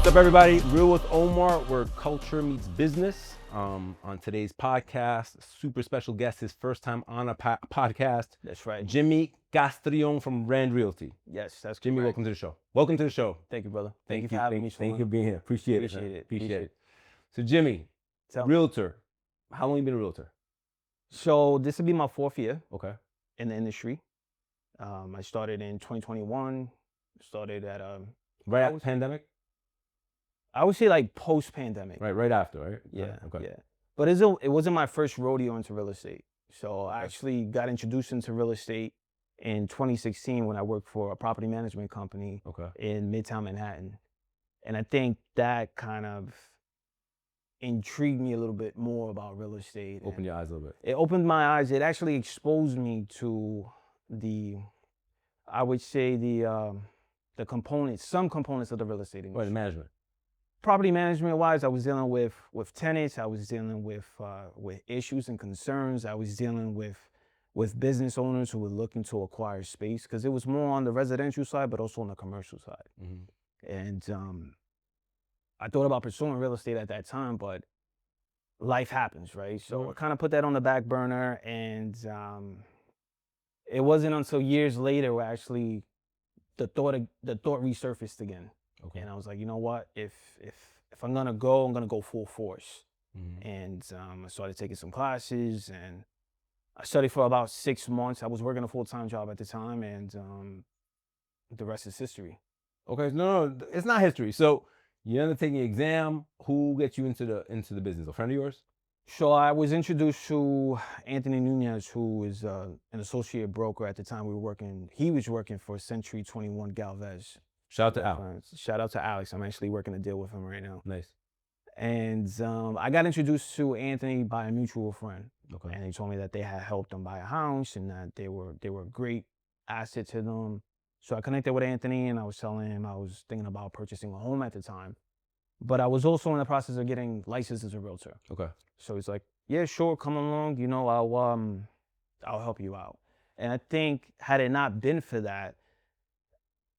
What's up, everybody? Real with Omar, where culture meets business. On today's podcast, super special guest, his first time on a podcast. That's right. Jimmy Castrillon from Rand Realty. Yes, that's Jimmy, correct. welcome to the show. Welcome to the show. Thank you, brother. Thank you for having me. Thank you for being here. Appreciate it. Appreciate it. So, Jimmy, So, realtor. How long you been a realtor? so this will be my 4th year Okay. in the industry. I started in 2021. Started at Right after pandemic? I would say like post-pandemic. Right after, right? Yeah. Okay. Yeah. But it wasn't my first rodeo into real estate. So I actually got introduced into real estate in 2016 when I worked for a property management company Okay. in Midtown Manhattan. And I think that kind of intrigued me a little bit more about real estate. Open your eyes a little bit. It opened my eyes. It actually exposed me to I would say the components, some components of the real estate industry. Right, management. Property management wise, I was dealing with tenants. I was dealing with issues and concerns. I was dealing with business owners who were looking to acquire space, because it was more on the residential side, but also on the commercial side. Mm-hmm. And I thought about pursuing real estate at that time, but life happens, right? So I kind of put that on the back burner, and it wasn't until years later where actually the thought resurfaced again. Okay. And I was like, you know what? If I'm gonna go full force. Mm-hmm. And I started taking some classes, and I studied for about 6 months. I was working a full-time job at the time, and the rest is history. Okay, no, it's not history. So you end up taking the exam. Who gets you into the business? A friend of yours? So I was introduced to Anthony Nunez, who is an associate broker at the time. He was working for Century 21 Galvez. Shout out to Al. Shout out to Alex. I'm actually working a deal with him right now. Nice. And I got introduced to Anthony by a mutual friend. Okay. And he told me that they had helped him buy a house and that they were a great asset to them. So I connected with Anthony, and I was telling him I was thinking about purchasing a home at the time. But I was also in the process of getting licensed as a realtor. Okay. So he's like, yeah, sure, come along. You know, I'll help you out. And I think had it not been for that,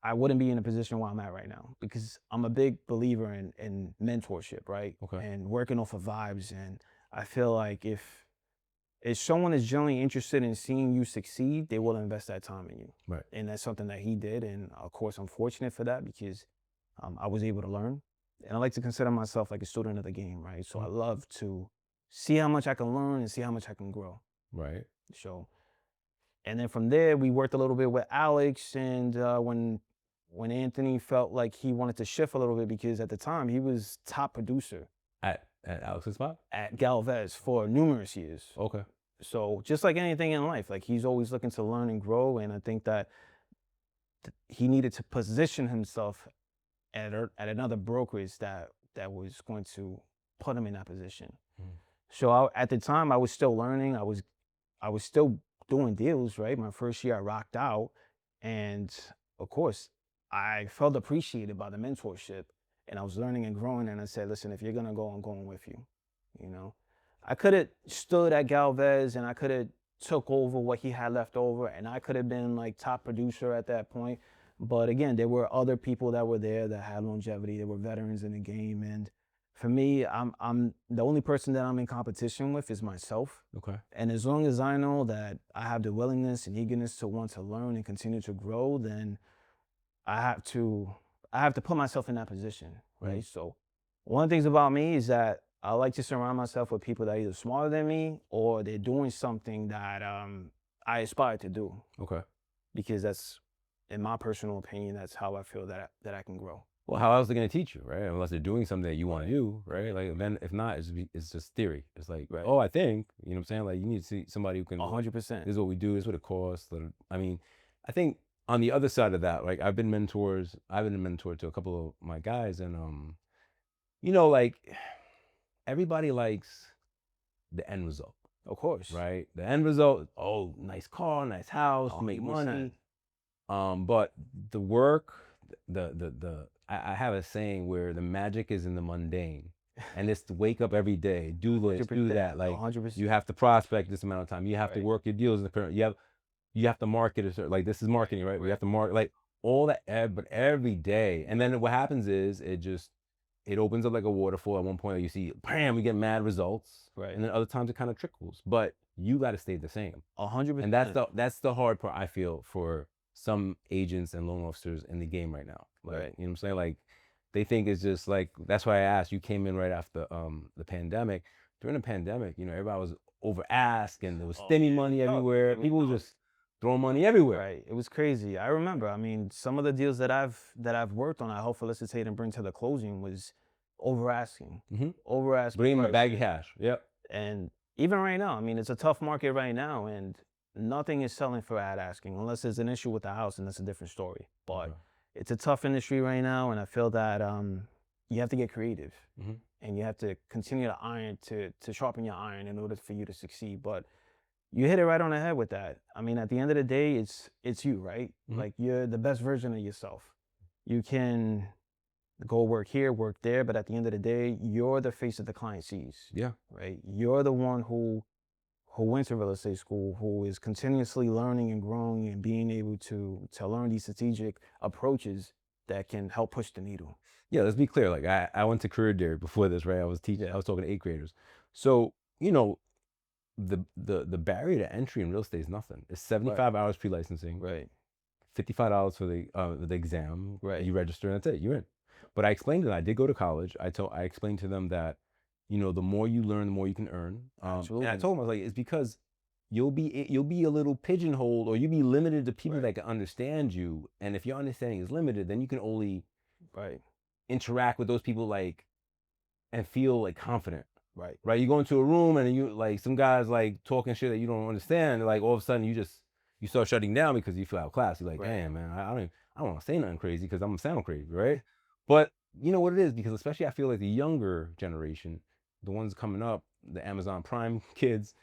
I wouldn't be in a position where I'm at right now, because I'm a big believer in mentorship, right? Okay. And working off of vibes. And I feel like if someone is genuinely interested in seeing you succeed, they will invest that time in you. Right. And that's something that he did. And of course, I'm fortunate for that, because I was able to learn. And I like to consider myself like a student of the game, right? So I love to see how much I can learn and see how much I can grow. Right. So, and then from there, we worked a little bit with Alex. And when Anthony felt like he wanted to shift a little bit, because at the time he was top producer At Alex's spot? at Galvez for numerous years. Okay. So just like anything in life, like he's always looking to learn and grow. And I think that he needed to position himself at another brokerage that was going to put him in that position. So at the time I was still learning. I was still doing deals, right? My first year I rocked out, and of course I felt appreciated by the mentorship, and I was learning and growing. And I said, listen, if you're gonna go, I'm going with you. You know, I could have stood at Galvez and I could have took over what he had left over, and I could have been like top producer at that point. But again, there were other people that were there that had longevity. There were veterans in the game. And for me, I'm the only person that I'm in competition with is myself. Okay. And as long as I know that I have the willingness and eagerness to want to learn and continue to grow, then I have to put myself in that position, right? So one of the things about me is that I like to surround myself with people that are either smarter than me or they're doing something that I aspire to do. Okay. Because that's, in my personal opinion, that's how I feel that I can grow. Well, how else are they going to teach you, right? Unless they're doing something that you want to do, right? Like, then if not, it's just theory. It's like, oh, I think, you know what I'm saying? Like, you need to see somebody who can. 100%. This is what we do. This is what it costs. I mean, I think on the other side of that, like, I've been a mentor to a couple of my guys, and you know, like, everybody likes the end result. Of course. Right? The end result, oh, nice car, nice house, make 100%. money. But the work, I have a saying where the magic is in the mundane, and it's to wake up every day, do this, do that. Like 100%. you have to prospect this amount of time. You have to work your deals. You have to market it. Like, this is marketing, right? We have to market like all that, but every day. And then what happens is it opens up like a waterfall. At one point, you see, bam, we get mad results, Right. and then other times it kind of trickles. But you got to stay the same, and 100%. that's the hard part I feel for some agents and loan officers in the game right now. Like, Right. you know what I'm saying? Like, they think it's just like that's why I asked. You came in right after the pandemic. During the pandemic, you know, everybody was over ask, and there was Oh stimmy yeah, money no, everywhere. it was People were no, just throwing money everywhere. right. It was crazy. I remember. I mean, some of the deals that I've worked on, I helped felicitate and bring to the closing was over asking, Mm-hmm. over asking Bring them a price, bag of cash. Yep. and even right now, I mean, it's a tough market right now, and nothing is selling for ad asking unless there's an issue with the house, and that's a different story. But Okay. it's a tough industry right now, and I feel that you have to get creative, Mm-hmm. and you have to continue to iron to sharpen your iron in order for you to succeed. But you hit it right on the head with that. I mean, at the end of the day, it's you, right? Mm-hmm. Like you're the best version of yourself. You can go work here, work there, but at the end of the day, you're the face that the client sees, Yeah. right? You're the one who went to real estate school, who is continuously learning and growing and being able to learn these strategic approaches that can help push the needle. Yeah, let's be clear. Like I went to career dairy before this, right? I was teaching. Yeah. I was talking to eighth graders. So you know, the barrier to entry in real estate is nothing. It's Right. 75 hours pre-licensing, Right. $55 for the exam. Right. You register and that's it. You're in. But I explained to them. I did go to college. I explained to them that, you know, the more you learn, the more you can earn. And I Absolutely. told them I was like, it's because you'll be a little pigeonholed, or you'll be limited to people Right. that can understand you. And if your understanding is limited, then you can only Right. interact with those people like and feel like confident. Right. Right? You go into a room and you like some guys like talking shit that you don't understand. Like all of a sudden you start shutting down because you feel out of class. You're like, Right. damn man, I don't want to say nothing crazy because I'm gonna sound crazy, right? But you know what it is, because especially I feel like the younger generation, the ones coming up, the Amazon Prime kids,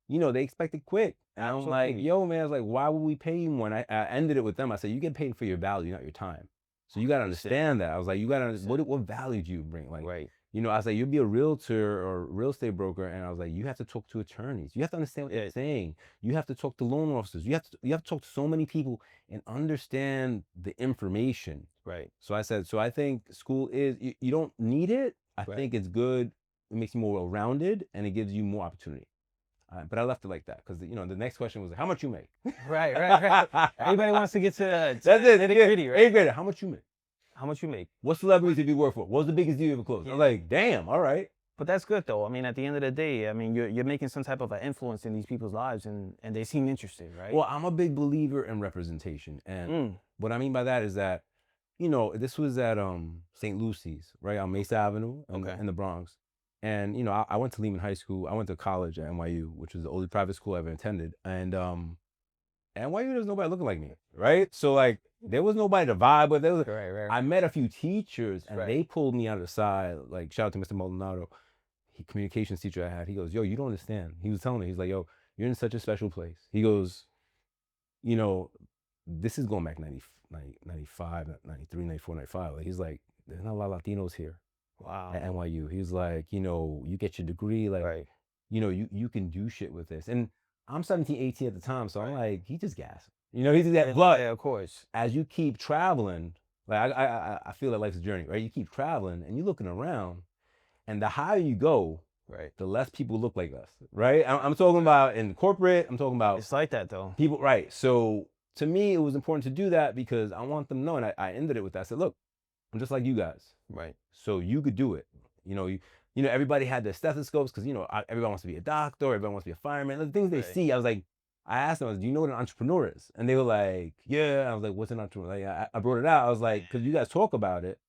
you know, they expect it quick. And I'm like, Absolutely. yo, man, I was like, why would we pay you more? And I ended it with them. I said, you get paid for your value, not your time. So you got to 100%. understand that. I was like, you got to, 100%. what value do you bring? Like, Right. you know, I was like, you'll be a realtor or real estate broker. And I was like, you have to talk to attorneys. You have to understand what Yeah. they're saying. You have to talk to loan officers. You have to talk to so many people and understand the information. Right. So I said, so I think school is, you don't need it. I Right. think it's good. It makes you more well-rounded and it gives you more opportunity. But I left it like that because you know the next question was like, how much you make? Right. Right. Everybody wants to get to That's the it. nitty Yeah. gritty, right? Eighth grader, how much you make? How much you make? What celebrities did you work for? What was the biggest deal you ever closed? I was Yeah. like, damn, all right. But that's good though. I mean, at the end of the day, I mean, you're making some type of an influence in these people's lives, and they seem interested, right? Well, I'm a big believer in representation, and what I mean by that is that, you know, this was at St. Lucy's, right on Mesa Avenue Okay. in the Bronx, and you know, I went to Lehman High School. I went to college at NYU, which was the only private school I ever attended, and NYU, there's nobody looking like me, right? So like, there was nobody to vibe with. Right. I met a few teachers, and Right. they pulled me out of the side. Like, shout out to Mr. Maldonado, communications teacher I had. He goes, "Yo, you don't understand." He was telling me, he's like, "Yo, you're in such a special place." He goes, "You know, this is going back 95, 93, 94, 95. Like, he's like, there's not a lot of Latinos here Wow. at NYU." He's like, you know, you get your degree, like, Right. you know, you can do shit with this. And I'm 17, 18 at the time, so I'm Right. like, he just gassing. You know, he's just Yeah, that. But yeah, of course. as you keep traveling, like I feel that life's a journey, right? You keep traveling and you're looking around, and the higher you go, Right. the less people look like us, right? I'm talking about in corporate. I'm talking about It's like that though. people, right? So to me, it was important to do that because I want them to know. And I ended it with that. I said, look, I'm just like you guys, Right. so you could do it. You know, everybody had their stethoscopes because you know everybody wants to be a doctor, everybody wants to be a fireman. The things they Right. see, I was like, I asked them, I was, do you know what an entrepreneur is? And they were like, yeah. I was like, what's an entrepreneur? Like, I brought it out. I was like, because you guys talk about it,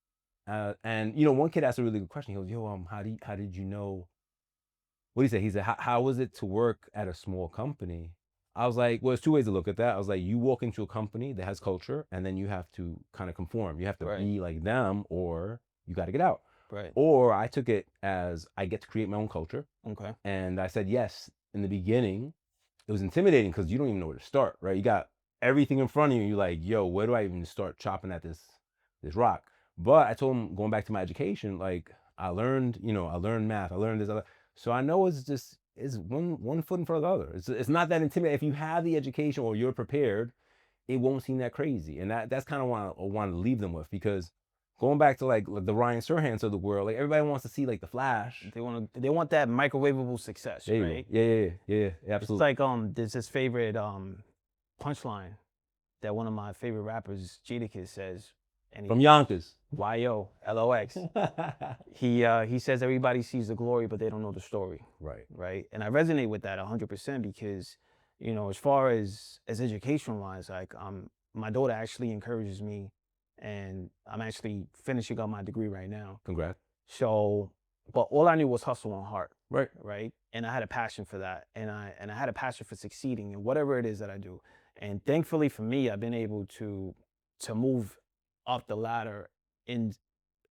and you know, one kid asked a really good question. He goes, yo, how did you know? What do you say? He said, how was it to work at a small company? I was like, well, there's two ways to look at that. I was like, you walk into a company that has culture, and then you have to kind of conform. You have to Right. be like them, or you got to get out. Right. Or I took it as I get to create my own culture. Okay. And I said, yes, in the beginning, it was intimidating because you don't even know where to start, right? You got everything in front of you. You're like, yo, where do I even start chopping at this rock? But I told him, going back to my education, like I learned math, I learned this other. So I know it's one foot in front of the other. It's not that intimidating. If you have the education or you're prepared, it won't seem that crazy. And that's kind of what I want to leave them with, because going back to like the Ryan Serhants of the world, like everybody wants to see like the flash. They want that microwavable success, There you right? go. Yeah, It's absolutely. like there's this favorite punchline that one of my favorite rappers, Jadakiss, says, and From Yonkers. YO LOX. He says everybody sees the glory, but they don't know the story. Right. Right. And I resonate with that 100% because, as far as education wise, like my daughter actually encourages me, and I'm actually finishing up my degree right now. Congrats. So, but all I knew was hustle and heart. Right. Right. And I had a passion for that, and I had a passion for succeeding in whatever it is that I do. And thankfully for me, I've been able to move up the ladder in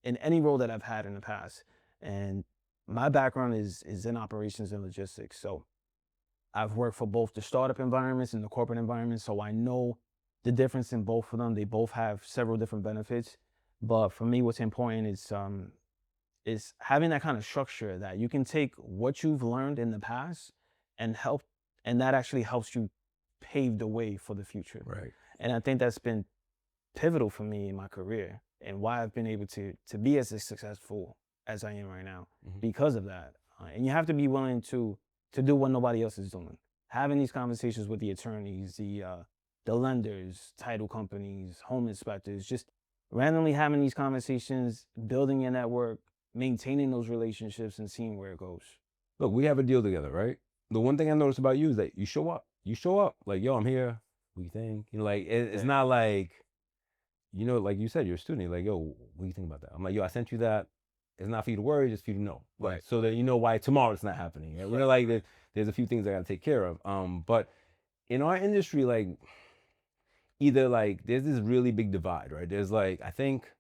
any role that I've had in the past. And my background is in operations and logistics. So I've worked for both the startup environments and the corporate environment. So I know the difference in both of them. They both have several different benefits. But for me, what's important is having that kind of structure that you can take what you've learned in the past and that actually helps you pave the way for the future. Right. And I think that's been pivotal for me in my career and why I've been able to be as successful as I am right now because of that. And you have to be willing to do what nobody else is doing. Having these conversations with the attorneys, the lenders, title companies, home inspectors, just randomly having these conversations, building your network, maintaining those relationships, and seeing where it goes. Look, we have a deal together, right? The one thing I noticed about you is that you show up. You show up. Like, yo, I'm here. What do you think? Like it's not like, like you said, you're a student. You're like, yo, what do you think about that? I'm like, yo, I sent you that. It's not for you to worry, just for you to know. Right. So that you know why tomorrow it's not happening. Right? Like there's a few things I gotta take care of. But in our industry, like either like there's this really big divide, right? There's like, I think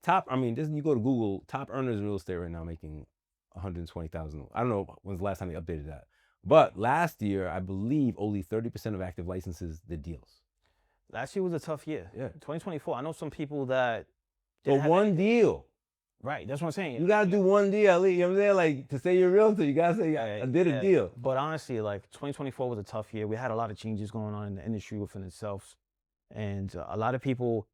you go to Google, top earners in real estate right now making 120,000. I don't know when's the last time they updated that. But last year, I believe only 30% of active licenses did deals. Last year was a tough year. Yeah. 2024. I know some people that But one deal. Right. That's what I'm saying. You gotta do one deal at least. You know what I'm saying? Like to say you're a realtor, you gotta say I did a deal. But honestly, like 2024 was a tough year. We had a lot of changes going on in the industry within itself. And a lot of people,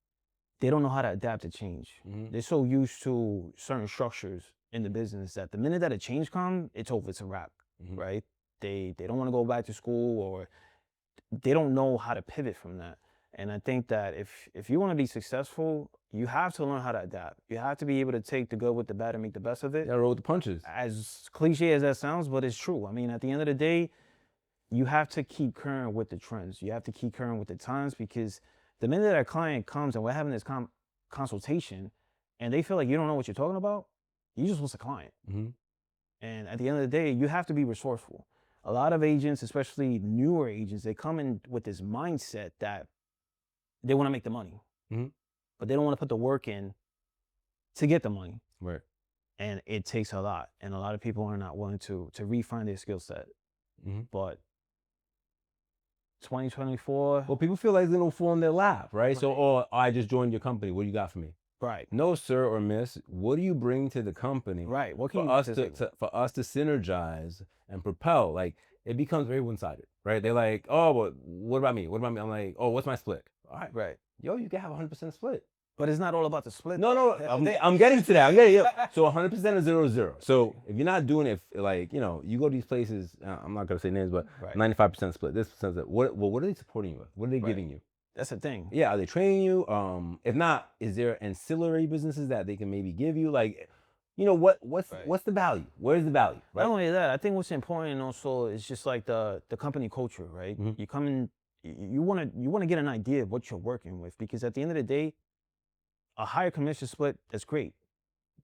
they don't know how to adapt to change. They're so used to certain structures in the business that the minute that a change comes, it's over, it's a wrap, right? They don't want to go back to school, or they don't know how to pivot from that. And I think that if you want to be successful, you have to learn how to adapt. You have to be able to take the good with the bad and make the best of it. Yeah, roll with the punches. As cliche as that sounds, but it's true. I mean, at the end of the day, you have to keep current with the trends. You have to keep current with the times, because the minute that a client comes and we're having this consultation and they feel like you don't know what you're talking about, you just lost a client. And at the end of the day, you have to be resourceful. A lot of agents, especially newer agents, they come in with this mindset that they want to make the money, but they don't want to put the work in to get the money. Right. And it takes a lot. And a lot of people are not willing to refine their skill set. But 2024. Well, people feel like they don't fall in their lap, right? So, oh, I just joined your company. What do you got for me? Right. No, sir or miss. What do you bring to the company? Right. What can for us for us to synergize and propel? Like it becomes very one-sided, right? They're like, oh, but what about me? What about me? I'm like, oh, what's my split? All right. Right. Yo, you can have 100% split. But it's not all about the split. No, I'm getting to that. So 100% is 0-0. So if you're not doing it, like, you go to these places, I'm not going to say names, but 95% split, this percent split. What are they supporting you with? What are they giving you? That's the thing. Yeah, are they training you? If not, is there ancillary businesses that they can maybe give you? Like, what's the value? Where's the value? Right? Not only that, I think what's important also is just like the company culture, right? You come in, you want to get an idea of what you're working with, because at the end of the day, a higher commission split, that's great.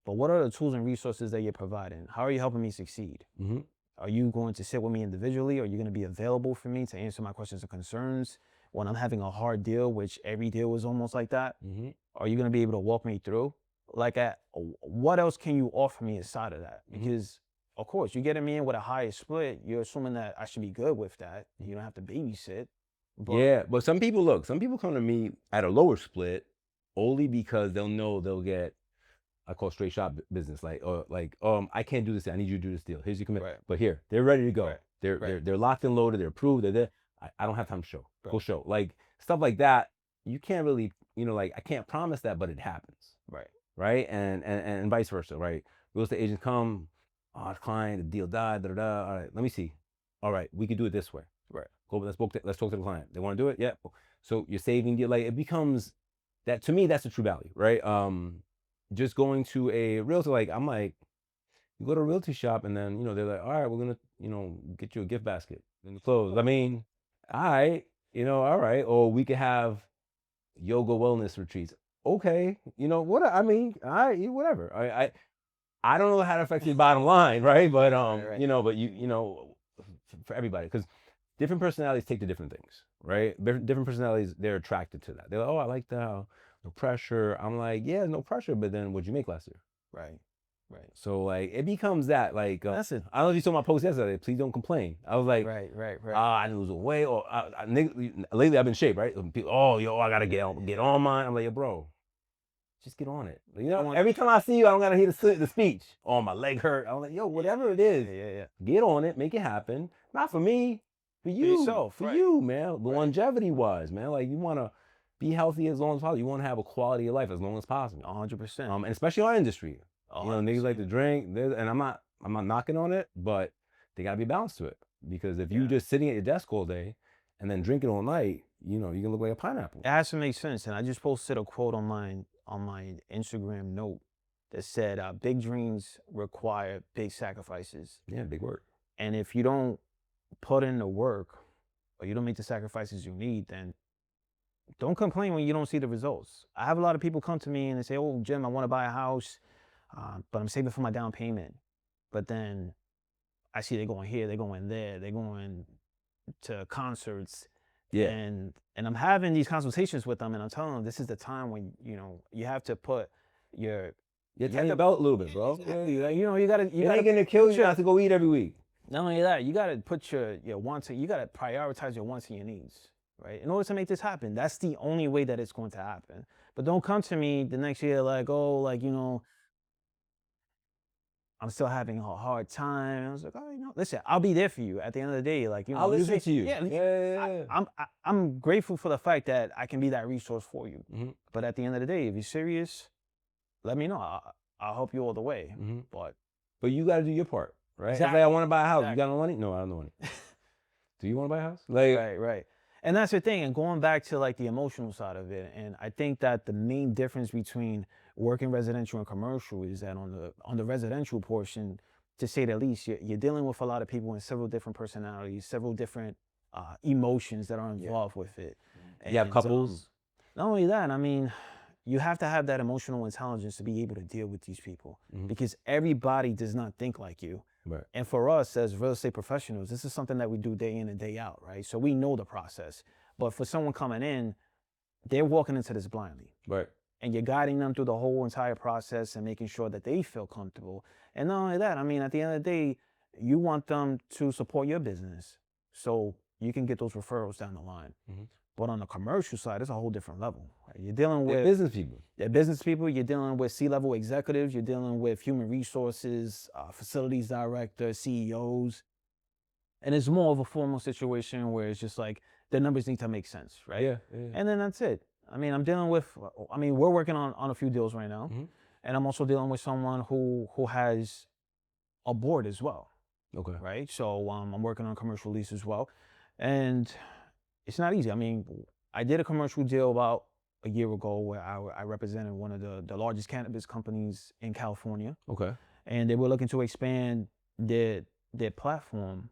But what are the tools and resources that you're providing? How are you helping me succeed? Are you going to sit with me individually? Are you going to be available for me to answer my questions and concerns when I'm having a hard deal, which every deal is almost like that? Are you going to be able to walk me through? Like, what else can you offer me aside of that? Because, of course, you're getting me in with a higher split. You're assuming that I should be good with that. You don't have to babysit. But some people come to me at a lower split only because they'll know they'll get, I call straight shot business, I can't do this. I need you to do this deal. Here's your commitment. But here, they're ready to go. They're locked and loaded. They're approved. They're there. I don't have time to show. Go show. Like stuff like that. You can't really, I can't promise that, but it happens. right? And vice versa, right? Real estate agents come, oh, client, the deal died, da da da. All right, let me see. All right, we could do it this way. Right. Go, let's talk to the client. They want to do it, yeah. So you're saving deal, like it becomes that to me. That's the true value, right? Just going to a realtor, like I'm like, you go to a realty shop and then they're like, all right, we're gonna get you a gift basket and the clothes. I mean, all right, all right, or we could have yoga wellness retreats. Okay, what I mean, all right, whatever. I don't know how to affect your bottom line, right? But Right. but for everybody, because different personalities take to different things, right? Different personalities, they're attracted to that. They're like, oh, I like that. No pressure. I'm like, yeah, no pressure. But then what'd you make last year? Right. Right. So like it becomes that like That's it. I don't know if you saw my post yesterday. Please don't complain. I was like, Right. Right. Right. I lose weight, or lately I've been in shape, right? People, oh, yo, I gotta get on mine. I'm like, yo, bro, just get on it. Every time I see you, I don't gotta hear the speech. Oh, my leg hurt. I'm like, yo, whatever it is, Yeah. get on it, make it happen. Not for me, for you, yourself, for right. you, man. The Right. longevity wise, man. Like you wanna be healthy as long as possible. You wanna have a quality of life as long as possible. 100%. And especially our industry. Niggas like 100%. to drink, and I'm not knocking on it, but they gotta be balanced to it. Because if you Yeah. just sitting at your desk all day and then drinking all night, you can look like a pineapple. It has to make sense. And I just posted a quote on my Instagram note that said, "Big dreams require big sacrifices, Yeah, big work. and if you don't put in the work or you don't make the sacrifices you need, then don't complain when you don't see the results." I have a lot of people come to me and they say, "Oh, Jim, I want to buy a house, but I'm saving for my down payment." But then I see they're going here, they're going there, they're going to concerts, Yeah. and I'm having these consultations with them, and I'm telling them this is the time when you have to put your Tighten your belt a little bit, bro. exactly, like, you gotta It ain't gonna kill you not to go eat every week. not only that, you gotta put your wants, you gotta prioritize your wants and your needs, right? In order to make this happen, that's the only way that it's going to happen. But don't come to me the next year like, oh, like, I'm still having a hard time. I was like, oh, listen, I'll be there for you at the end of the day. Like, I'll listen to you. Yeah, Yeah. I'm grateful for the fact that I can be that resource for you. Mhm. But at the end of the day, if you're serious, let me know. I'll help you all the way. Mhm. But you gotta do your part, right? It's exactly, like I want to buy a house. You exactly. got no money? No, I have no money. Do you want to buy a house? Like, Right. And that's the thing. And going back to like the emotional side of it, and I think that the main difference between working residential and commercial is that on the residential portion, to say the least, you're dealing with a lot of people in several different personalities, several different emotions that are involved with it. you have And couples. not only that, I mean, you have to have that emotional intelligence to be able to deal with these people Mhm. because everybody does not think like you. Right. And for us as real estate professionals, this is something that we do day in and day out, right? So we know the process. But for someone coming in, they're walking into this blindly. Right. And you're guiding them through the whole entire process and making sure that they feel comfortable. And not only that, I mean, at the end of the day, you want them to support your business so you can get those referrals down the line. Mhm. But on the commercial side, it's a whole different level. Right? You're dealing They're with business people. you're dealing with C-level executives, you're dealing with human resources, facilities directors, CEOs, and it's more of a formal situation where it's just like the numbers need to make sense, right? Yeah. And then that's it. I mean, we're working on a few deals right now, Mhm. and I'm also dealing with someone who has a board as well, Okay. right? So I'm working on a commercial lease as well, and it's not easy. I mean, I did a commercial deal about a year ago where I represented one of the largest cannabis companies in California, Okay. and they were looking to expand their platform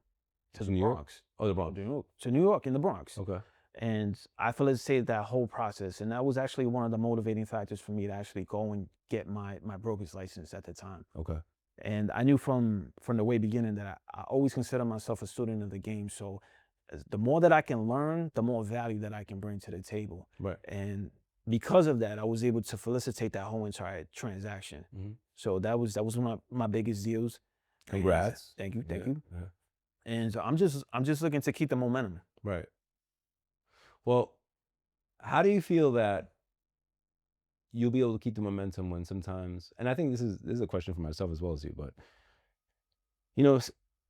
to the New York? Bronx. Oh, the Bronx. To New York in the Bronx. Okay. And I facilitated that whole process. And that was actually one of the motivating factors for me to actually go and get my broker's license at the time. Okay. And I knew from the way beginning that I always consider myself a student of the game. So the more that I can learn, the more value that I can bring to the table. Right. And because of that, I was able to facilitate that whole entire transaction. Mhm. So that was one of my biggest deals. Congrats. And thank you. Yeah. And so I'm just looking to keep the momentum. Right. Well, how do you feel that you'll be able to keep the momentum when sometimes, and I think this is a question for myself as well as you, but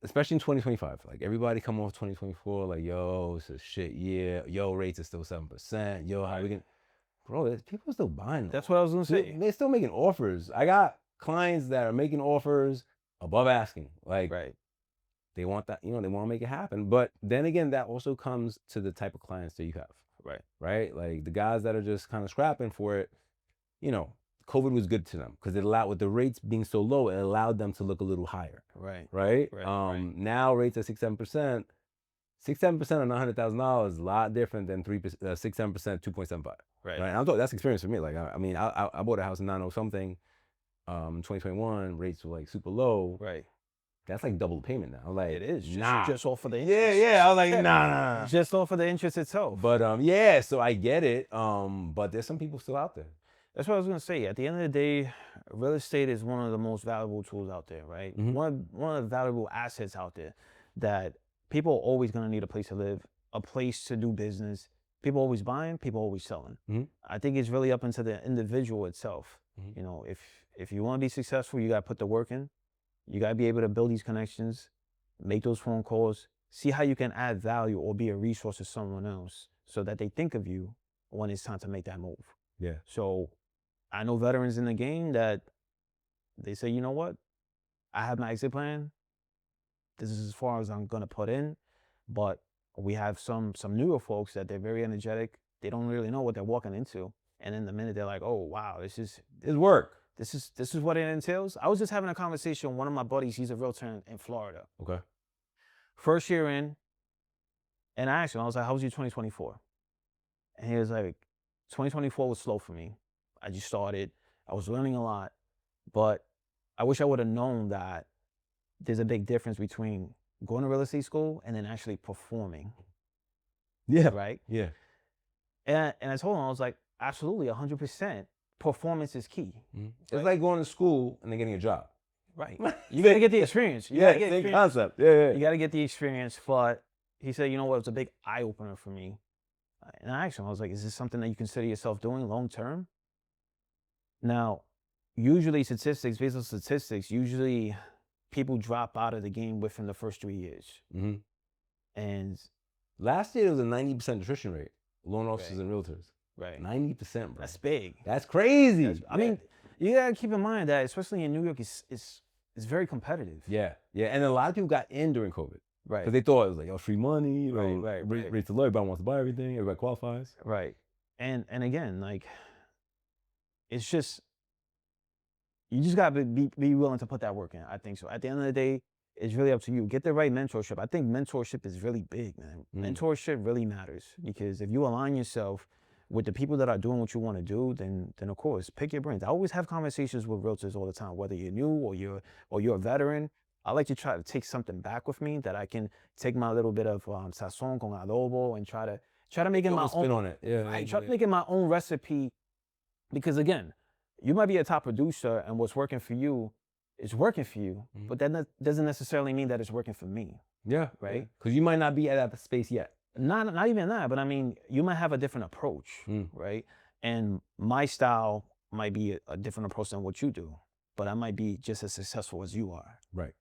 especially in 2025, like everybody come off 2024, like, yo, it's a shit year, yo, rates are still 7%, yo, how we can, bro, people are still buying them. That's what I was gonna say. They're still making offers. I got clients that are making offers above asking. Like Right. they want that, they want to make it happen. But then again, that also comes to the type of clients that you have. Right. Right? Like the guys that are just kind of scrapping for it, COVID was good to them because it allowed, with the rates being so low, it allowed them to look a little higher. Right. Right? Right. Now rates are 6-7%. 6-7% on $100,000 is a lot different than 6-7%, 2.75. Right. Right? And I'm talking, that's experience for me. Like I bought a house in 90 something, 2021. Rates were like super low. Right. That's like double the payment now. I'm like, It is nah. just off of the interest. Yeah. I was like, nah. Just off of the interest itself. But yeah, so I get it. But there's some people still out there. That's what I was gonna say. At the end of the day, real estate is one of the most valuable tools out there, right? Mhm. One of the valuable assets out there that people are always gonna need a place to live, a place to do business. People always buying, people always selling. Mhm. I think it's really up into the individual itself. Mhm. You know, if you want to be successful, you gotta put the work in. You gotta be able to build these connections, make those phone calls, see how you can add value or be a resource to someone else so that they think of you when it's time to make that move. Yeah. So I know veterans in the game that they say, you know what? I have my exit plan. This is as far as I'm gonna put in. But we have some newer folks that they're very energetic. They don't really know what they're walking into. And in the minute they're like, oh wow, this is work. This is what it entails. I was just having a conversation with one of my buddies, he's a realtor in Florida. Okay. First year in, and I asked him, I was like, how was your 2024? And he was like, 2024 was slow for me. I just started. I was learning a lot, but I wish I would have known that there's a big difference between going to real estate school and then actually performing. Yeah. Right? Yeah. And I told him, I was like, absolutely, 100%. Performance is key. Mm-hmm. It's like going to school and then getting a job. Right. You got to get the experience. You gotta get same experience. concept. Yeah. You got to get the experience. But he said, you know what, it was a big eye opener for me. And I asked him, I was like, is this something that you consider yourself doing long term? Now, usually based on statistics, usually people drop out of the game within the first 3 years. Mm-hmm. And last year, there was a 90% attrition rate. Loan officers and realtors. Right. 90%, bro. That's big. That's crazy. I mean, you gotta keep in mind that, especially in New York, it's very competitive. Yeah. And a lot of people got in during COVID. Right. Because they thought it was like, free money, Right. rates are low, everybody wants to buy everything, everybody qualifies. Right. And again, like, it's just, you just gotta be willing to put that work in. I think so. At the end of the day, it's really up to you. Get the right mentorship. I think mentorship is really big, man. Mentorship really matters, because if you align yourself with the people that are doing what you want to do, then of course, pick your brains. I always have conversations with realtors all the time, whether you're new or you're a veteran. I like to try to take something back with me that I can take my little bit of sazon con adobo and try to make it my own spin on it. Yeah. Right, try to make it my own recipe, because again, you might be a top producer and what's working for you is working for you, but that doesn't necessarily mean that it's working for me. Yeah. Right. Because you might not be at that space yet. Not even that, but I mean, you might have a different approach, right? And my style might be a different approach than what you do, but I might be just as successful as you are. Right.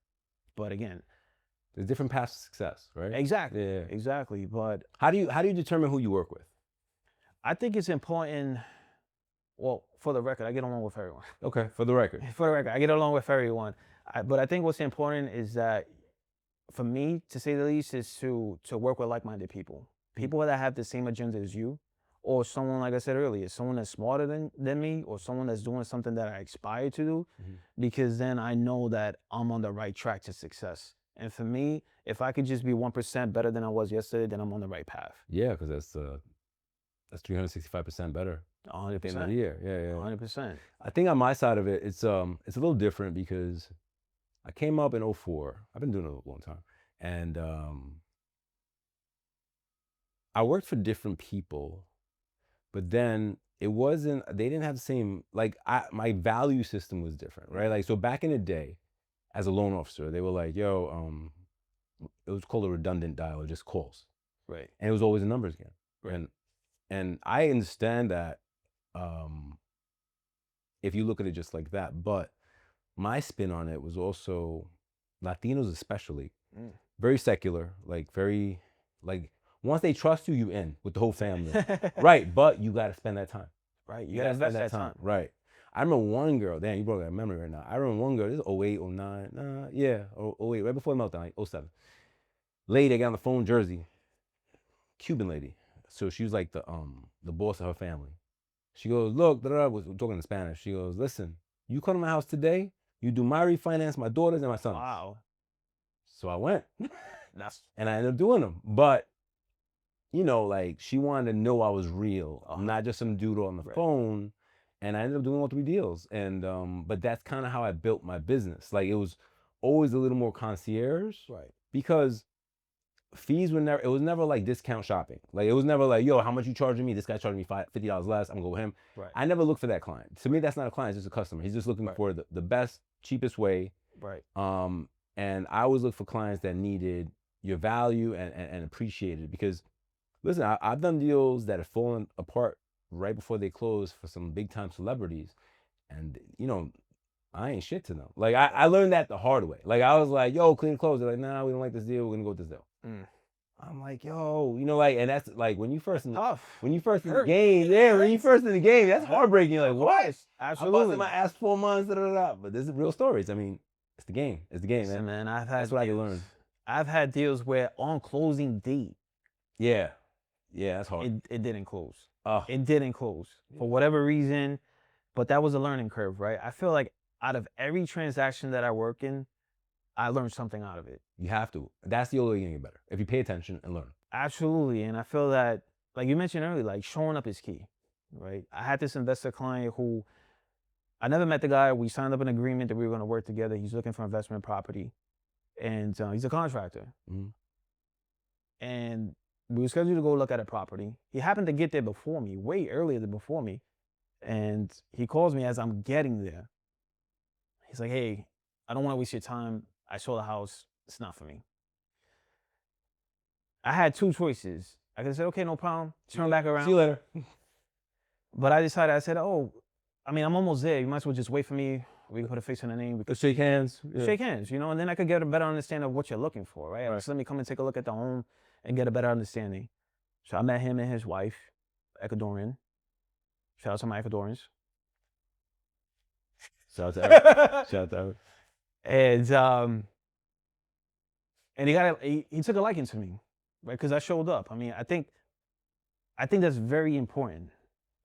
But again, there's different paths to success, right? Exactly. Yeah. Exactly. But how do you determine who you work with? I think it's important. Well, for the record, I get along with everyone. Okay, for the record. For the record, I get along with everyone. But I think what's important is that, for me, to say the least, is to work with like-minded people. People that have the same agenda as you, or someone, like I said earlier, someone that's smarter than me, or someone that's doing something that I aspire to do, because then I know that I'm on the right track to success. And for me, if I could just be 1% better than I was yesterday, then I'm on the right path. Yeah, because that's 365% better. 100%. At the end of the year. Yeah. 100%. I think on my side of it, it's a little different because I came up in 2004. I've been doing it a long time. And I worked for different people, but then they didn't have the same, my value system was different, right? Like, so back in the day, as a loan officer, they were like, yo, it was called a redundant dial, or just calls. Right. And it was always a numbers game. Right. And I understand that, if you look at it just like that, but my spin on it was also Latinos, especially very secular, once they trust you, you in with the whole family. Right. But you got to spend that time. Right. You You gotta gotta spend invest that that time. time. Right. I remember one girl, damn, you brought that memory right now. I remember one girl, this is 08, 09, yeah, 08, right before the meltdown, like 07. Lady, I got on the phone, Jersey, Cuban lady. So she was like the boss of her family. She goes, look, da, da, da, was talking in Spanish. She goes, listen, you come to my house today, you do my refinance, my daughters and my sons. Wow. So I went That's and I ended up doing them. But you know, like she wanted to know I was real, not just some dude on the right. phone. And I ended up doing all 3 deals. And but that's kind of how I built my business. Like it was always a little more concierge Right. because fees were never, it was never like discount shopping. Like it was never like, yo, how much you charging me? This guy charging me $50 less. I'm gonna go with him. Right. I never look for that client. To me, that's not a client, it's just a customer. He's just looking Right. for the best, cheapest way. Right. And I always look for clients that needed your value and appreciated it because listen, I've done deals that have fallen apart right before they close for some big time celebrities. And, you know, I ain't shit to them. Like, I learned that the hard way. Like, I was like, yo, clean clothes. They're like, nah, we don't like this deal. We're going to go with this deal. I'm like, yo, you know, like, and that's like when you first in Tough. when you first in the game, yeah, when you first in the game, that's heartbreaking. You're like, what? I'm Absolutely. busting my ass 4 months, da, da, da. But this is real stories. I mean, it's the game. It's the game, Listen, man. man, I've had That's what I can deals. learn. I've had deals where on closing date, Yeah. Yeah, that's hard. it didn't close. Oh, It didn't close for whatever reason, but that was a learning curve, right? I feel like out of every transaction that I work in, I learned something out of it. you have to. That's the only way you're gonna get better. If you pay attention and learn. Absolutely. And I feel that, like you mentioned earlier, like showing up is key, right? I had this investor client who I never met the guy. We signed up an agreement that we were going to work together. He's looking for investment property and he's a contractor. Mhm. And we were scheduled to go look at a property. He happened to get there before me, way earlier than before me. And he calls me as I'm getting there. He's like, hey, I don't want to waste your time. I saw the house. It's not for me. I had two choices. I could have said, okay, no problem. Turn back around. See you later. But I decided, I said, oh, I mean, I'm almost there. You might as well just wait for me. We can put a face on the name. We could Let's shake hands. Yeah. shake hands, you know, and then I could get a better understanding of what you're looking for, right? Right. So let me come and take a look at the home and get a better understanding. So I met him and his wife, Ecuadorian. Shout out to my Ecuadorians. Shout out to Eric. Shout out to Eric. And he took a liking to me, right? Because I showed up. I mean, I think that's very important.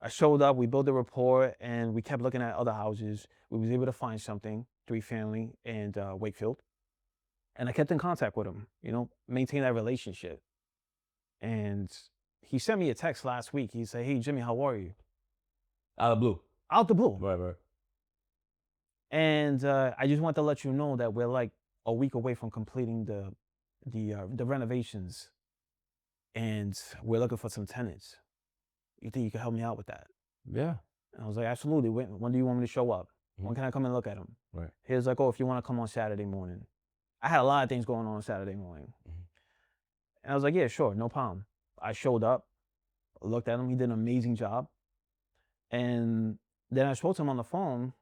I showed up, we built a rapport, and we kept looking at other houses. We was able to find something, 3-family in Wakefield. And I kept in contact with him, you know, maintain that relationship. And he sent me a text last week. He said, hey, Jimmy, how are you? Out of the blue. Out the blue. Right. And I just want to let you know that we're like a week away from completing the renovations. And we're looking for some tenants. You think you can help me out with that? Yeah. And I was like, absolutely. When do you want me to show up? When can I come and look at them? Right. He was like, oh, if you want to come on Saturday morning. I had a lot of things going on Saturday morning. And I was like, yeah, sure, no problem. I showed up, looked at him. He did an amazing job. And then I spoke to him on the phone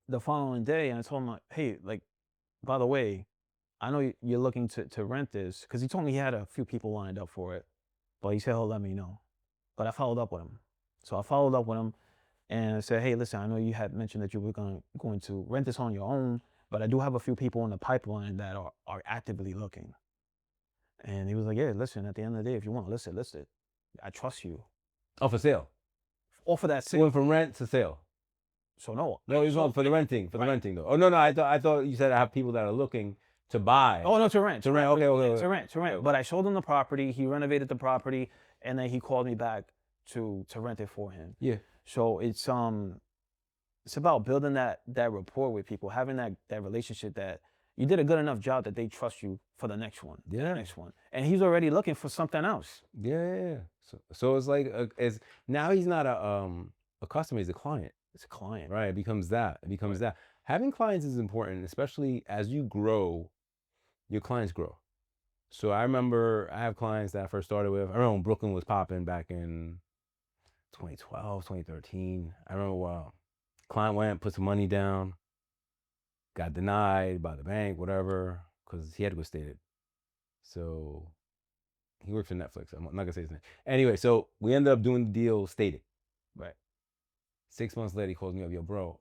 the following day, and I told him, like, hey, like, by the way, I know you're looking to rent this, because he told me he had a few people lined up for it, but he said he'll let me know. But I followed up with him. So I followed up with him, and I said, hey, listen, I know you had mentioned that you were going to rent this on your own, but I do have a few people in the pipeline that are actively looking. And he was like, yeah, listen, at the end of the day, if you want to list it. I trust you. Oh, for sale. Offer that It went from rent to sale. So no. No, he's on for the renting. For the renting though. Oh no, I thought you said I have people that are looking to buy. Oh no, to rent. To rent. Okay. To rent. But I showed him the property. He renovated the property, and then he called me back to rent it for him. Yeah. So it's about building that rapport with people, having that relationship that you did a good enough job that they trust you for the next one. Yeah. The next one. And he's already looking for something else. Yeah. So it's like now he's not a customer, he's a client. It's a client. Right. It becomes that. That. Having clients is important, especially as you grow, your clients grow. So I remember I have clients that I first started with. I remember when Brooklyn was popping back in 2012, 2013. I remember client went, put some money down, got denied by the bank, whatever, because he had to go state it. So he worked for Netflix. I'm not gonna say his name. Anyway, so we ended up doing the deal stated. Right. 6 months later, he calls me up, yo, bro,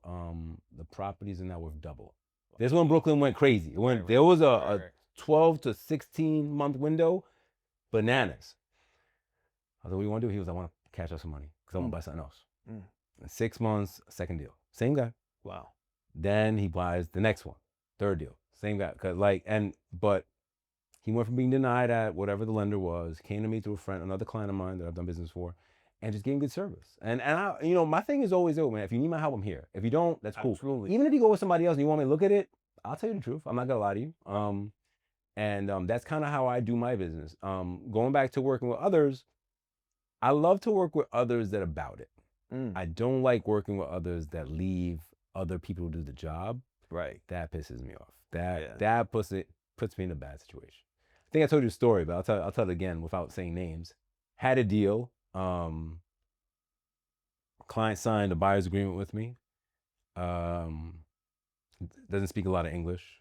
the properties are now worth double. This one, Brooklyn went crazy. There was a 12 to 16 month window, bananas. I was like, what do you want to do? He was, I want to cash out some money because I want to buy something else. In 6 months, second deal, same guy. Wow. Then he buys the next one, third deal, same guy. But he went from being denied at whatever the lender was, came to me through a friend, another client of mine that I've done business for, and just getting good service. And I, my thing is always, man, if you need my help, I'm here. If you don't, that's cool. Absolutely. Even if you go with somebody else and you want me to look at it, I'll tell you the truth. I'm not gonna lie to you. And that's kind of how I do my business. Going back to working with others, I love to work with others that are about it. I don't like working with others that leave other people to do the job. Right. That pisses me off. That puts me in a bad situation. I think I told you a story, but I'll tell it again without saying names. Had a deal. Client signed a buyer's agreement with me. Doesn't speak a lot of English.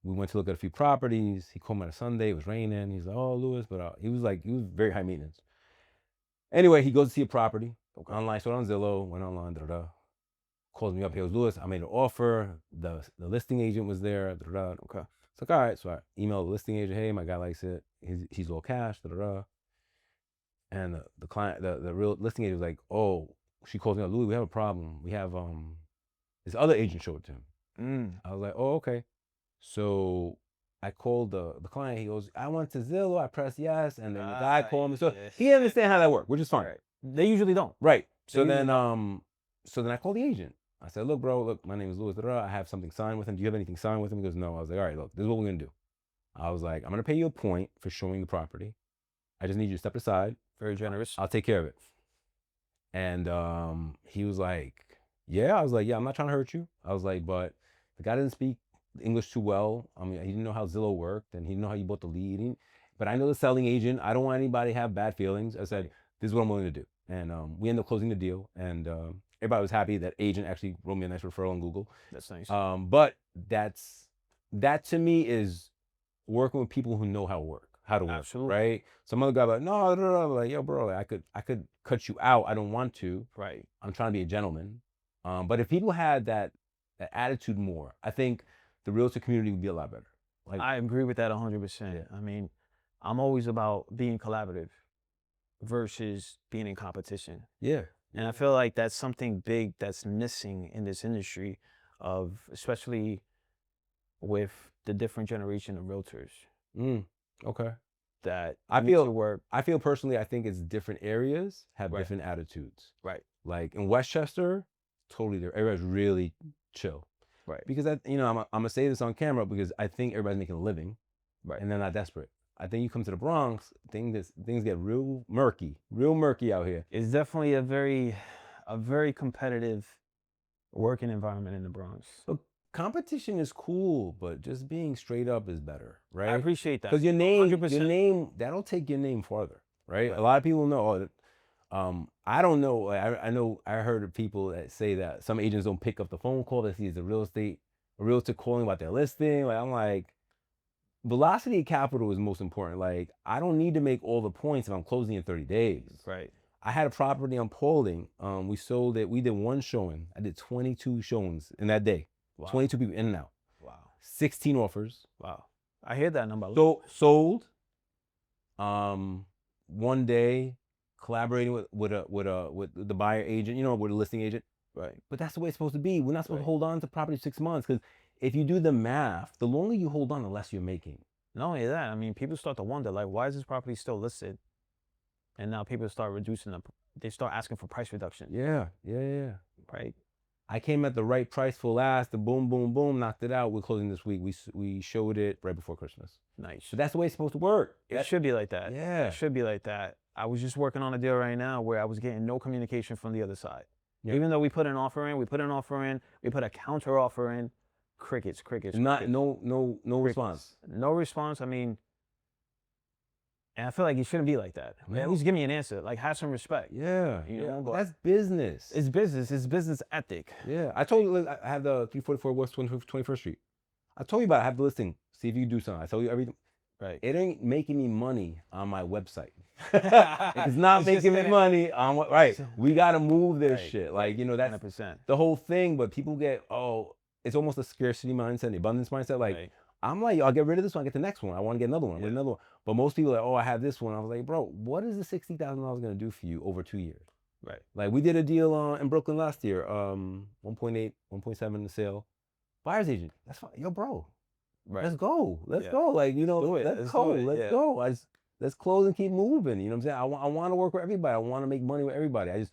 We went to look at a few properties. He called me on a Sunday. It was raining. He's like, "Oh, Louis," but he was very high maintenance. Anyway, he goes to see a property online. So on Zillow, went online. Calls me up. He goes, "Louis, I made an offer. The listing agent was there." Okay. It's like, all right. So I emailed the listing agent. Hey, my guy likes it. He's all cash. And the client, the real listing agent was like, "Oh," she calls me up, "Louis, we have a problem. We have this other agent showed it to him." I was like, "Oh, okay." So I called the client. He goes, "I went to Zillow. I pressed yes," and then the guy called me. So he didn't understand how that worked, which is fine. Right. They usually don't. Right. So then I called the agent. I said, "Look, bro, my name is Louis. I have something signed with him. Do you have anything signed with him?" He goes, "No." I was like, "All right, look, this is what we're gonna do." I was like, "I'm gonna pay you a point for showing the property. I just need you to step aside. Very generous. I'll take care of it." And he was like, "Yeah." I was like, "Yeah, I'm not trying to hurt you." I was like, "But the guy didn't speak English too well. I mean, he didn't know how Zillow worked, and he didn't know how you bought the lead. But I know the selling agent. I don't want anybody to have bad feelings." I said, "This is what I'm willing to do." And we ended up closing the deal, and everybody was happy. That agent actually wrote me a nice referral on Google. That's nice. But that to me is working with people who know how to work. Absolutely. Right? Some other guy like, no, like, yo, bro, like, I could cut you out. I don't want to. Right. I'm trying to be a gentleman. But if people had that attitude more, I think the realtor community would be a lot better. Like, I agree with that 100%. I mean, I'm always about being collaborative versus being in competition. Yeah. And I feel like that's something big that's missing in this industry especially with the different generation of realtors. Okay. That I feel personally, I think it's different areas have Right. different attitudes. Right. Like in Westchester, totally different. Everybody's really chill. Right. Because I'm gonna say this on camera because I think everybody's making a living. Right. And they're not desperate. I think you come to the Bronx, things get real murky out here. It's definitely a very competitive working environment in the Bronx. But competition is cool, but just being straight up is better, right? I appreciate that. Because your name, 100%. that'll take your name farther, right? A lot of people know. I don't know. I know. I heard of people that say that some agents don't pick up the phone call. They see it's a realtor calling about their listing. Like I'm like, velocity of capital is most important. Like I don't need to make all the points if I'm closing in 30 days. Right. I had a property on Paulding. We sold it. We did one showing. I did 22 showings in that day. Wow. 22 people in and out. Wow. 16 offers. Wow. I hear that number. So sold. One day, collaborating with the buyer agent, with a listing agent. Right. But that's the way it's supposed to be. We're not supposed to hold on to property 6 months because if you do the math, the longer you hold on, the less you're making. Not only that, I mean, people start to wonder, like, why is this property still listed? And now people start they start asking for price reduction. Yeah. Right. I came at the right price for last. The boom, boom, boom, knocked it out. We're closing this week. We showed it right before Christmas. Nice. So that's the way it's supposed to work. It should be like that. Yeah. It should be like that. I was just working on a deal right now where I was getting no communication from the other side. Yeah. Even though we put an offer in, we put a counter offer in, crickets. No response. No response. I mean, and I feel like it shouldn't be like that. No. At least give me an answer. Like, have some respect. Yeah. That's business. It's business. It's business ethic. Yeah. I told you I have the 344 West 21st Street. I told you about it. I have the listing. See if you can do something. I told you everything. Right. It ain't making me money on my website. It's not It's just making me in it. money on what, right. We got to move this Right. shit. Like, Right. you know, that's 100%. the whole thing. But people get, oh, it's almost a scarcity mindset, the abundance mindset. Like, Right. I'm like, I'll get rid of this one, I'll get the next one. I want to get another one, Yeah. another one. But most people are like, oh, I have this one. I was like, bro, what is the $60,000 going to do for you over 2 years? Right. Like, we did a deal in Brooklyn last year, 1.8, 1.7 in the sale. Buyer's agent. That's fine. Yo, bro, Right. let's go. Let's Yeah. go. Like, you know, Do it. let's Let's go. do it. Let's Yeah. go. Let's close and keep moving. You know what I'm saying? I want to work with everybody. I want to make money with everybody.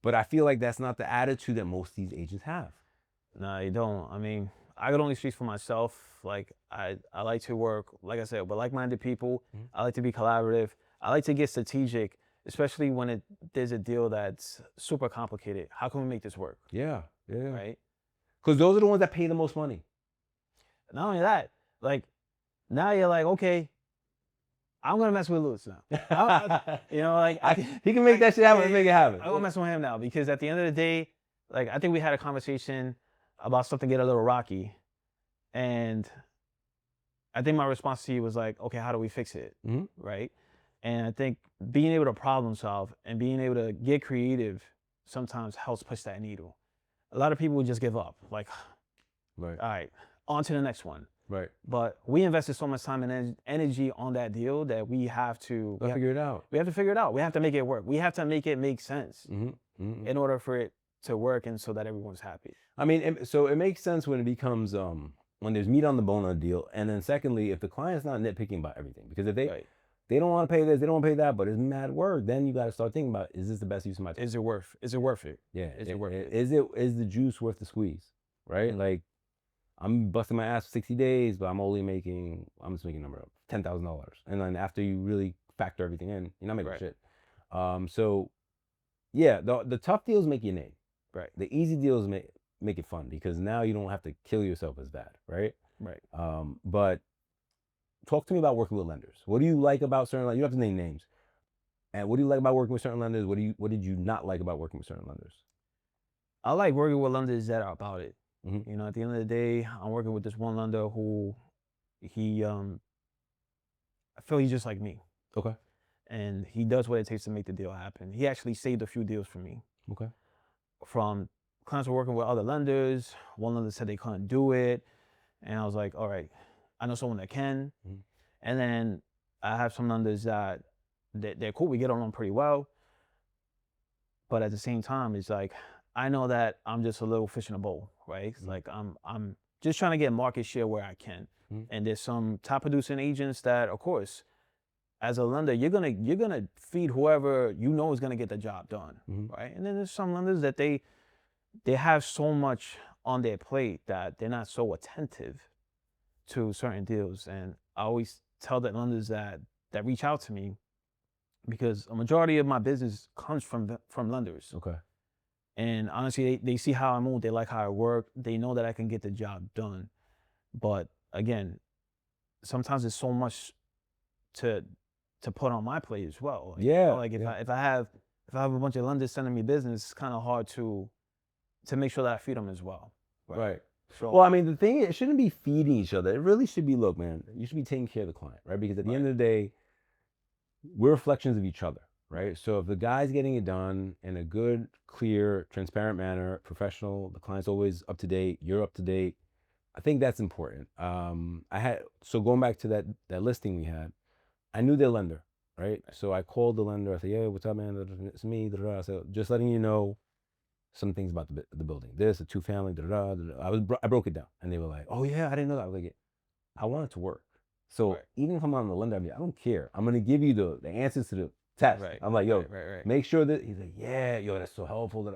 But I feel like that's not the attitude that most of these agents have. No, you don't. I mean, I could only speak for myself. Like I like to work, like I said, with like-minded people. Mhm. I like to be collaborative. I like to get strategic, especially when there's a deal that's super complicated. How can we make this work? Yeah. Yeah. Right? Because those are the ones that pay the most money. Not only that, like now you're like, okay, I'm gonna mess with Lewis now. You know, like he can make that shit happen. Make it happen. I'm gonna mess with him now because at the end of the day, like I think we had a conversation about something get a little rocky, and I think my response to you was like, okay, how do we fix it? Mhm. Right? And I think being able to problem solve and being able to get creative sometimes helps push that needle. A lot of people would just give up, like, Right. all right, on to the next one. Right. But we invested so much time and energy on that deal that we have to Figure it out. We have to figure it out. We have to make it work. We have to make it make sense in order for it to work and so that everyone's happy. I mean, so it makes sense when it becomes when there's meat on the bone on a deal, and then secondly, if the client's not nitpicking about everything, because if they don't want to pay this, they don't want to pay that, but it's mad work, then you got to start thinking about, is this the best use of my time? Is it worth it? Yeah, Is it worth it? Is the juice worth the squeeze? Right? Like, I'm busting my ass for 60 days, but I'm just making a number up, $10,000, and then after you really factor everything in, you're not making shit. So yeah, the tough deals make your name. Right. The easy deals make it fun because now you don't have to kill yourself as bad, right? Right. But talk to me about working with lenders. What do you like about certain lenders? You don't have to name names. And what do you like about working with certain lenders? What did you not like about working with certain lenders? I like working with lenders that are about it. Mhm. You know, at the end of the day, I'm working with this one lender who I feel he's just like me. Okay. And he does what it takes to make the deal happen. He actually saved a few deals for me. Okay. From clients were working with other lenders. One lender said they couldn't do it. And I was like, all right, I know someone that can. Mhm. And then I have some lenders that they're cool. We get along pretty well. But at the same time, it's like, I know that I'm just a little fish in a bowl, right? Mhm. Like I'm just trying to get market share where I can. Mhm. And there's some top producing agents that, of course, as a lender, you're gonna feed whoever you know is gonna get the job done, right? And then there's some lenders that they have so much on their plate that they're not so attentive to certain deals. And I always tell the lenders that reach out to me because a majority of my business comes from lenders. Okay. And honestly, they see how I move, they like how I work, they know that I can get the job done. But again, sometimes there's so much to put on my plate as well. Like, Yeah. like if I have a bunch of lenders sending me business, it's kind of hard to make sure that I feed them as well. Right. So, Well, I mean, the thing, it shouldn't be feeding each other. It really should be, look, man, you should be taking care of the client, right? Because at the end of the day, we're reflections of each other, right? So if the guy's getting it done in a good, clear, transparent manner, professional, the client's always up to date, you're up to date, I think that's important. So going back to that listing we had, I knew their lender, right? So I called the lender. I said, "Yeah, what's up, man? It's me." I said, "Just letting you know some things about the building. This, a 2-family." I broke it down, and they were like, "Oh yeah, I didn't know that." I was like, "I want it to work." So even if I'm on the lender, I don't care. I'm gonna give you the answers to the test. I'm like, "Yo, make sure that." He's like, "Yeah, yo, that's so helpful." I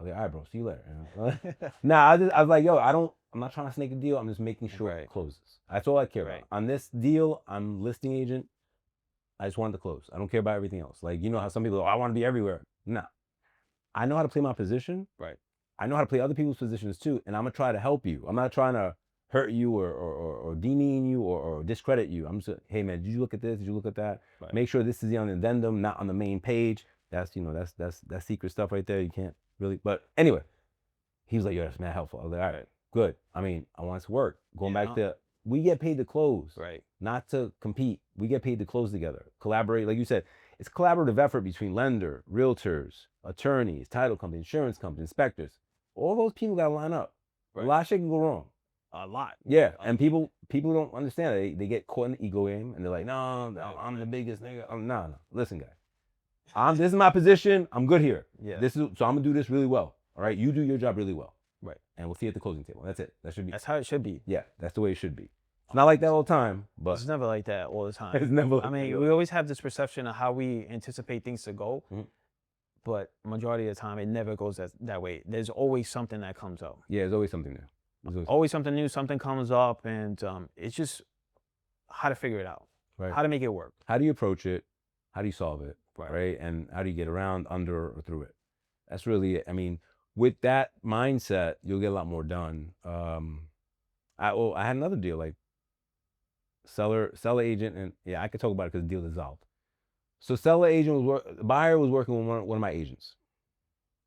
was like, "All right, bro, see you later." Nah, I was like, "Yo, I'm not trying to snake a deal. I'm just making sure it closes. That's all I care about. On this deal, I'm listing agent. I just wanted to close. I don't care about everything else. Like, you know how some people, I want to be everywhere. Nah. I know how to play my position. Right. I know how to play other people's positions too. And I'm going to try to help you. I'm not trying to hurt you or demean you or discredit you. I'm just, hey man, did you look at this? Did you look at that? Make sure this is on the addendum, not on the main page. That's, that's secret stuff right there. You can't really, but anyway, he was like, yo, that's mad helpful. I was like, all right, good. I mean, I want it to work. Going back to We get paid to close, Right. not to compete. We get paid to close together, collaborate. Like you said, it's collaborative effort between lender, realtors, attorneys, title companies, insurance companies, inspectors. All those people got to line up. Right. A lot of shit can go wrong. A lot. Yeah, and people don't understand it. They get caught in the ego game, and they're like, no, I'm the biggest nigga. No. Listen, guy, this is my position. I'm good here. Yeah. So I'm gonna do this really well. All right, you do your job really well. Right. And we'll see you at the closing table. That's it. That should be. That's how it should be. Yeah, that's the way it should be. It's not like that all the time, but It's never like that all the time. it's never. Like I mean, we always have this perception of how we anticipate things to go, but majority of the time, it never goes that way. There's always something that comes up. Yeah, there's always something new. Always something new, something comes up, and it's just how to figure it out, Right. how to make it work. How do you approach it? How do you solve it? Right. Right. And how do you get around, under, or through it? That's really it. I mean, with that mindset, you'll get a lot more done. I had another deal, like seller agent, and yeah, I could talk about it because the deal dissolved. So seller agent the buyer was working with one of my agents.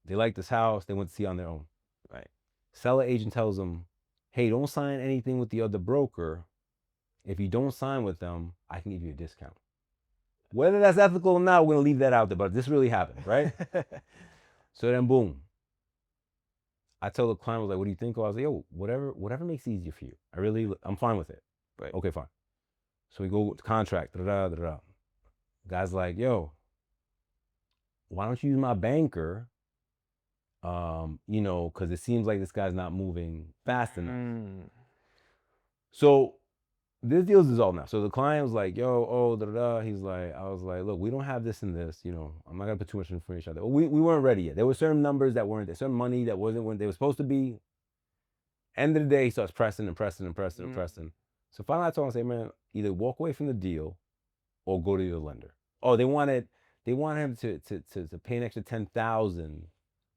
They liked this house. They went to see on their own. Right. Seller agent tells them, hey, don't sign anything with the other broker. If you don't sign with them, I can give you a discount. Whether that's ethical or not, we're going to leave that out there, but this really happened, right? So then, boom. I tell the client, I was like, what do you think? I was like, yo, whatever makes it easier for you. I'm fine with it. Right. Okay, fine. So we go to contract, da-da-da-da-da. Guy's like, yo, why don't you use my banker? Because it seems like this guy's not moving fast enough. So this deal's dissolved now. So the client was like, yo, oh, da-da-da. I was like, look, we don't have this and this. I'm not going to put too much information out there. We weren't ready yet. There were certain numbers that weren't there, certain money that wasn't when they were supposed to be. End of the day, he starts pressing and pressing and pressing and pressing. So finally I told him, I say, man, either walk away from the deal or go to your lender. Oh, they wanted him to pay an extra $10,000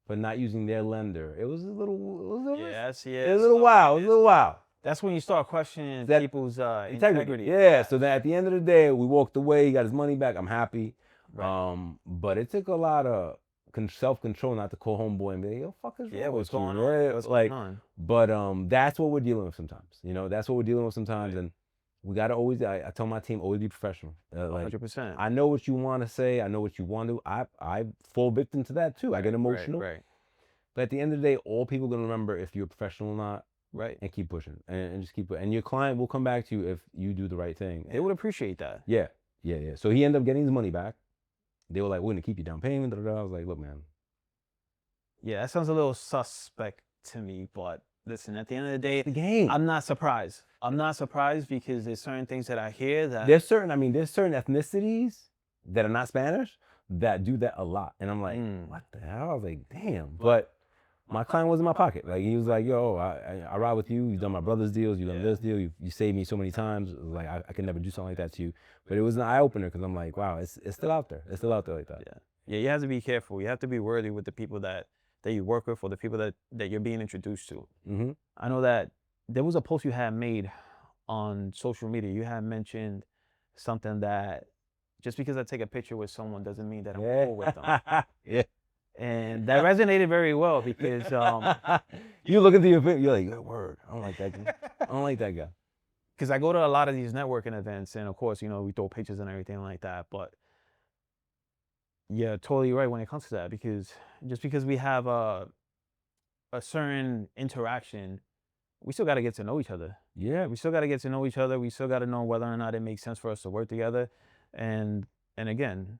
for not using their lender. It was a little wild. That's when you start questioning people's integrity. Yeah. So then at the end of the day, we walked away. He got his money back. I'm happy. Right. But it took a lot of self-control not to call homeboy and be like, yo, fuck is wrong what's with going you? on? Yeah, what's like, going on? But that's what we're dealing with sometimes. That's what we're dealing with sometimes, Right. and we gotta always. I tell my team, always be professional. 100%. I know what you want to say. I know what you want to. I fall victim to that too. I get emotional. Right. But at the end of the day, all people are gonna remember if you're a professional or not. Right. And keep pushing, and just keep. And your client will come back to you if you do the right thing. They would appreciate that. Yeah. So he ended up getting his money back. They were like, we're gonna keep your down payment. I was like, look, man. Yeah, that sounds a little suspect to me, but listen, at the end of the day, the game. I'm not surprised. I'm not surprised because there's certain things that I hear that there's certain ethnicities that are not Spanish that do that a lot, and I'm like, what the hell? I was like, damn. But my client was in my pocket. Like, he was like, yo, I ride with you. You've done my brother's deals. You've done this deal. You saved me so many times. It was like, I could never do something like that to you. But it was an eye opener because I'm like, wow, it's still out there. It's still out there like that. Yeah. You have to be careful. You have to be worthy with the people that you work with or the people that you're being introduced to. Mm-hmm. I know that there was a post you had made on social media. You had mentioned something that just because I take a picture with someone doesn't mean that I'm cool with them. Yeah. And that resonated very well because you look into your video, you're like, good word. I don't like that guy. I don't like that guy. Because I go to a lot of these networking events, and of course, we throw pictures and everything like that. But yeah, totally right when it comes to that, because just because we have a certain interaction, we still got to get to know each other. Yeah, we still got to get to know each other. We still got to know whether or not it makes sense for us to work together, and again,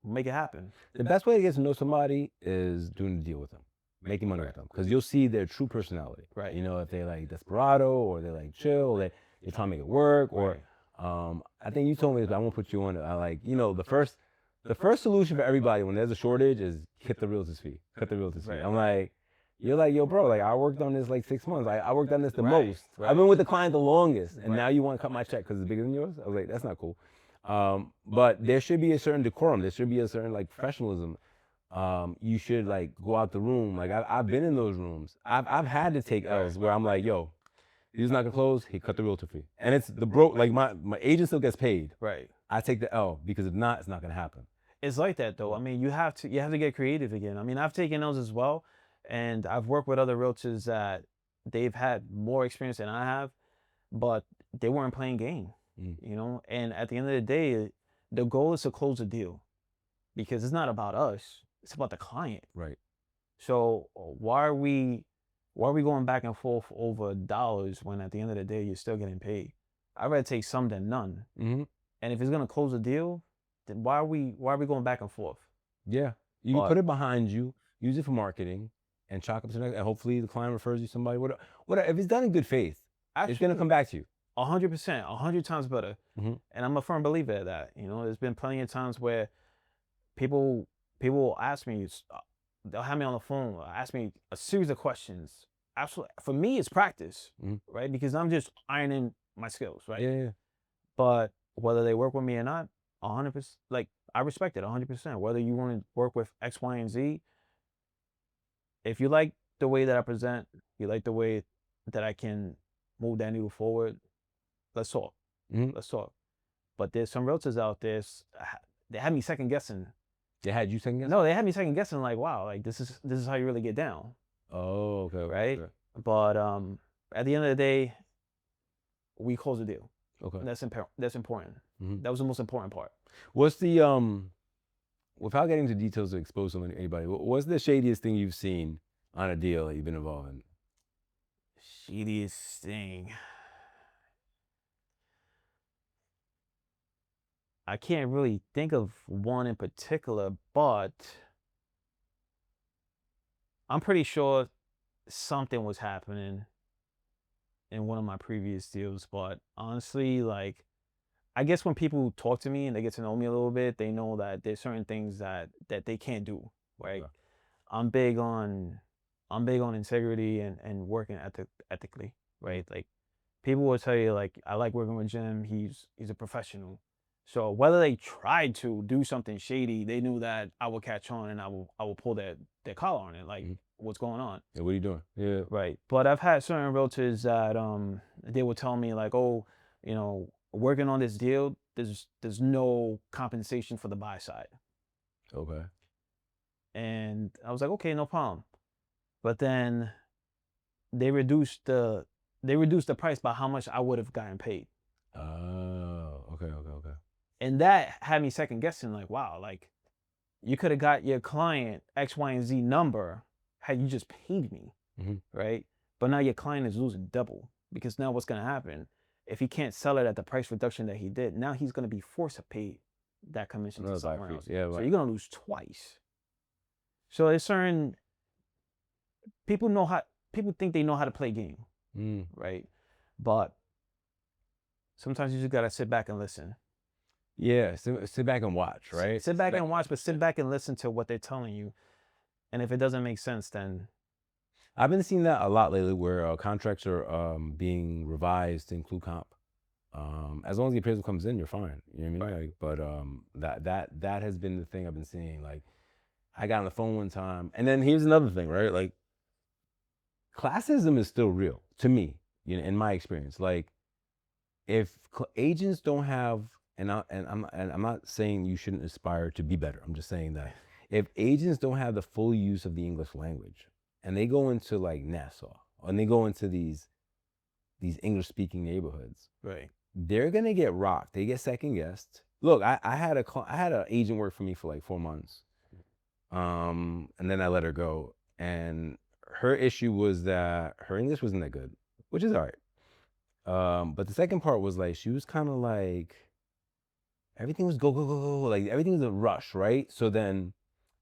make it happen. The best way to get to know somebody is doing a deal with them, making money with them, because you'll see their true personality. Right. If they're like desperado, or they're like chill, or they're trying to make it work, or I think you told me this, but I won't put you on it. I like, the first solution for everybody when there's a shortage is hit the realtor's fee. Cut the realtor's fee. I'm like, you're like, yo, bro, like I worked on this like 6 months. I worked on this the most. I've been with the client the longest, and now you want to cut my check because it's bigger than yours? I was like, that's not cool. But there should be a certain decorum. There should be a certain like professionalism. You should like go out the room. Like I've been in those rooms. I've had to take L's where I'm like, yo, he's not gonna close. He cut the realtor fee, and it's the like my agent still gets paid. Right. I take the L because if not, it's not gonna happen. It's like that though. I mean, you have to get creative again. I mean, I've taken L's as well, and I've worked with other realtors that they've had more experience than I have. but they weren't playing game, Mm. you know. And at the end of the day, the goal is to close the deal because it's not about us; it's about the client. Right. So why are we going back and forth over dollars when at the end of the day you're still getting paid? I'd rather take some than none. Mm-hmm. And if it's gonna close a deal, then why are we going back and forth? Yeah. You can But put it behind you, use it for marketing, and chalk up to next. And hopefully the client refers you somebody. What if it's done in good faith, it's gonna actually, come back to you. 100%, 100 times better. Mm-hmm. And I'm a firm believer of that. You know, there's been plenty of times where people people will ask me, they'll have me on the phone, ask me a series of questions. Absolutely, for me, it's practice, Mm-hmm. right? Because I'm just ironing my skills, Yeah, right? yeah. But whether they work with me or not, 100%, like I respect it 100%. Whether you want to work with X, Y, and Z, if you like the way that I present, you like the way that I can move that needle forward, let's talk. Mm-hmm. Let's talk. But there's some realtors out there, they had me second guessing. They had you second No, guessing? they had me second guessing, like, wow, like this is how you really get down, Oh, okay, right? okay, But at the end of the day, we close the deal. okay. And that's important. Mm-hmm. That was the most important part. What's the without getting into details to expose someone anybody, what's the shadiest thing you've seen on a deal that you've been involved in? Shittiest thing. I can't really think of one in particular, but I'm pretty sure something was happening in one of my previous deals. But honestly, like, I guess when people talk to me and they get to know me a little bit, they know that there's certain things that they can't do. Right? Okay. I'm big on I'm big on integrity and working ethically. Mhm. Right? Like people will tell you like I like working with Jim. He's a professional. So whether they tried to do something shady, they knew that I would catch on and I will pull their collar on it. Like Mhm. what's going on? Yeah, what are you doing? Yeah. Right. But I've had certain realtors that they will tell me like, oh, working on this deal, there's no compensation for the buy side. Okay. And I was like, okay, no problem. But then they reduced the they reduced the price by how much I would have gotten paid. Oh, okay, okay, okay. And that had me second guessing, like, wow, like you could have got your client X, Y, and Z number had you just paid me, Mm-hmm. right? But now your client is losing double because now what's gonna happen? If he can't sell it at the price reduction that he did, now he's gonna be forced to pay that commission to Another buy someone fee. else. Yeah, So right. you're gonna lose twice. So it's certain people know how people think they know how to play game, Mm. right? But sometimes you just gotta sit back and listen. Yeah, sit back and watch, right? Sit Sit back back and and watch, but watch. Yeah. sit back and listen to what they're telling you. And if it doesn't make sense, then I've been seeing that a lot lately, where contracts are being revised to include comp. As long as the appraisal comes in, you're fine. You know what I mean? right. Like, but that has been the thing I've been seeing. Like, I got on the phone one time, and then here's another thing, right? Like, classism is still real to me, in my experience. Like, if agents don't have, and I'm not saying you shouldn't aspire to be better. I'm just saying that if agents don't have the full use of the English language, and they go into like Nassau, and they go into these English speaking neighborhoods, Right. they're gonna get rocked. They get second guessed. Look, I had I had an agent work for me for like 4 months, and then I let her go. And her issue was that her English wasn't that good, which is all right. But the second part was like she was kind of like everything was go go go go, like everything was a rush, right? So then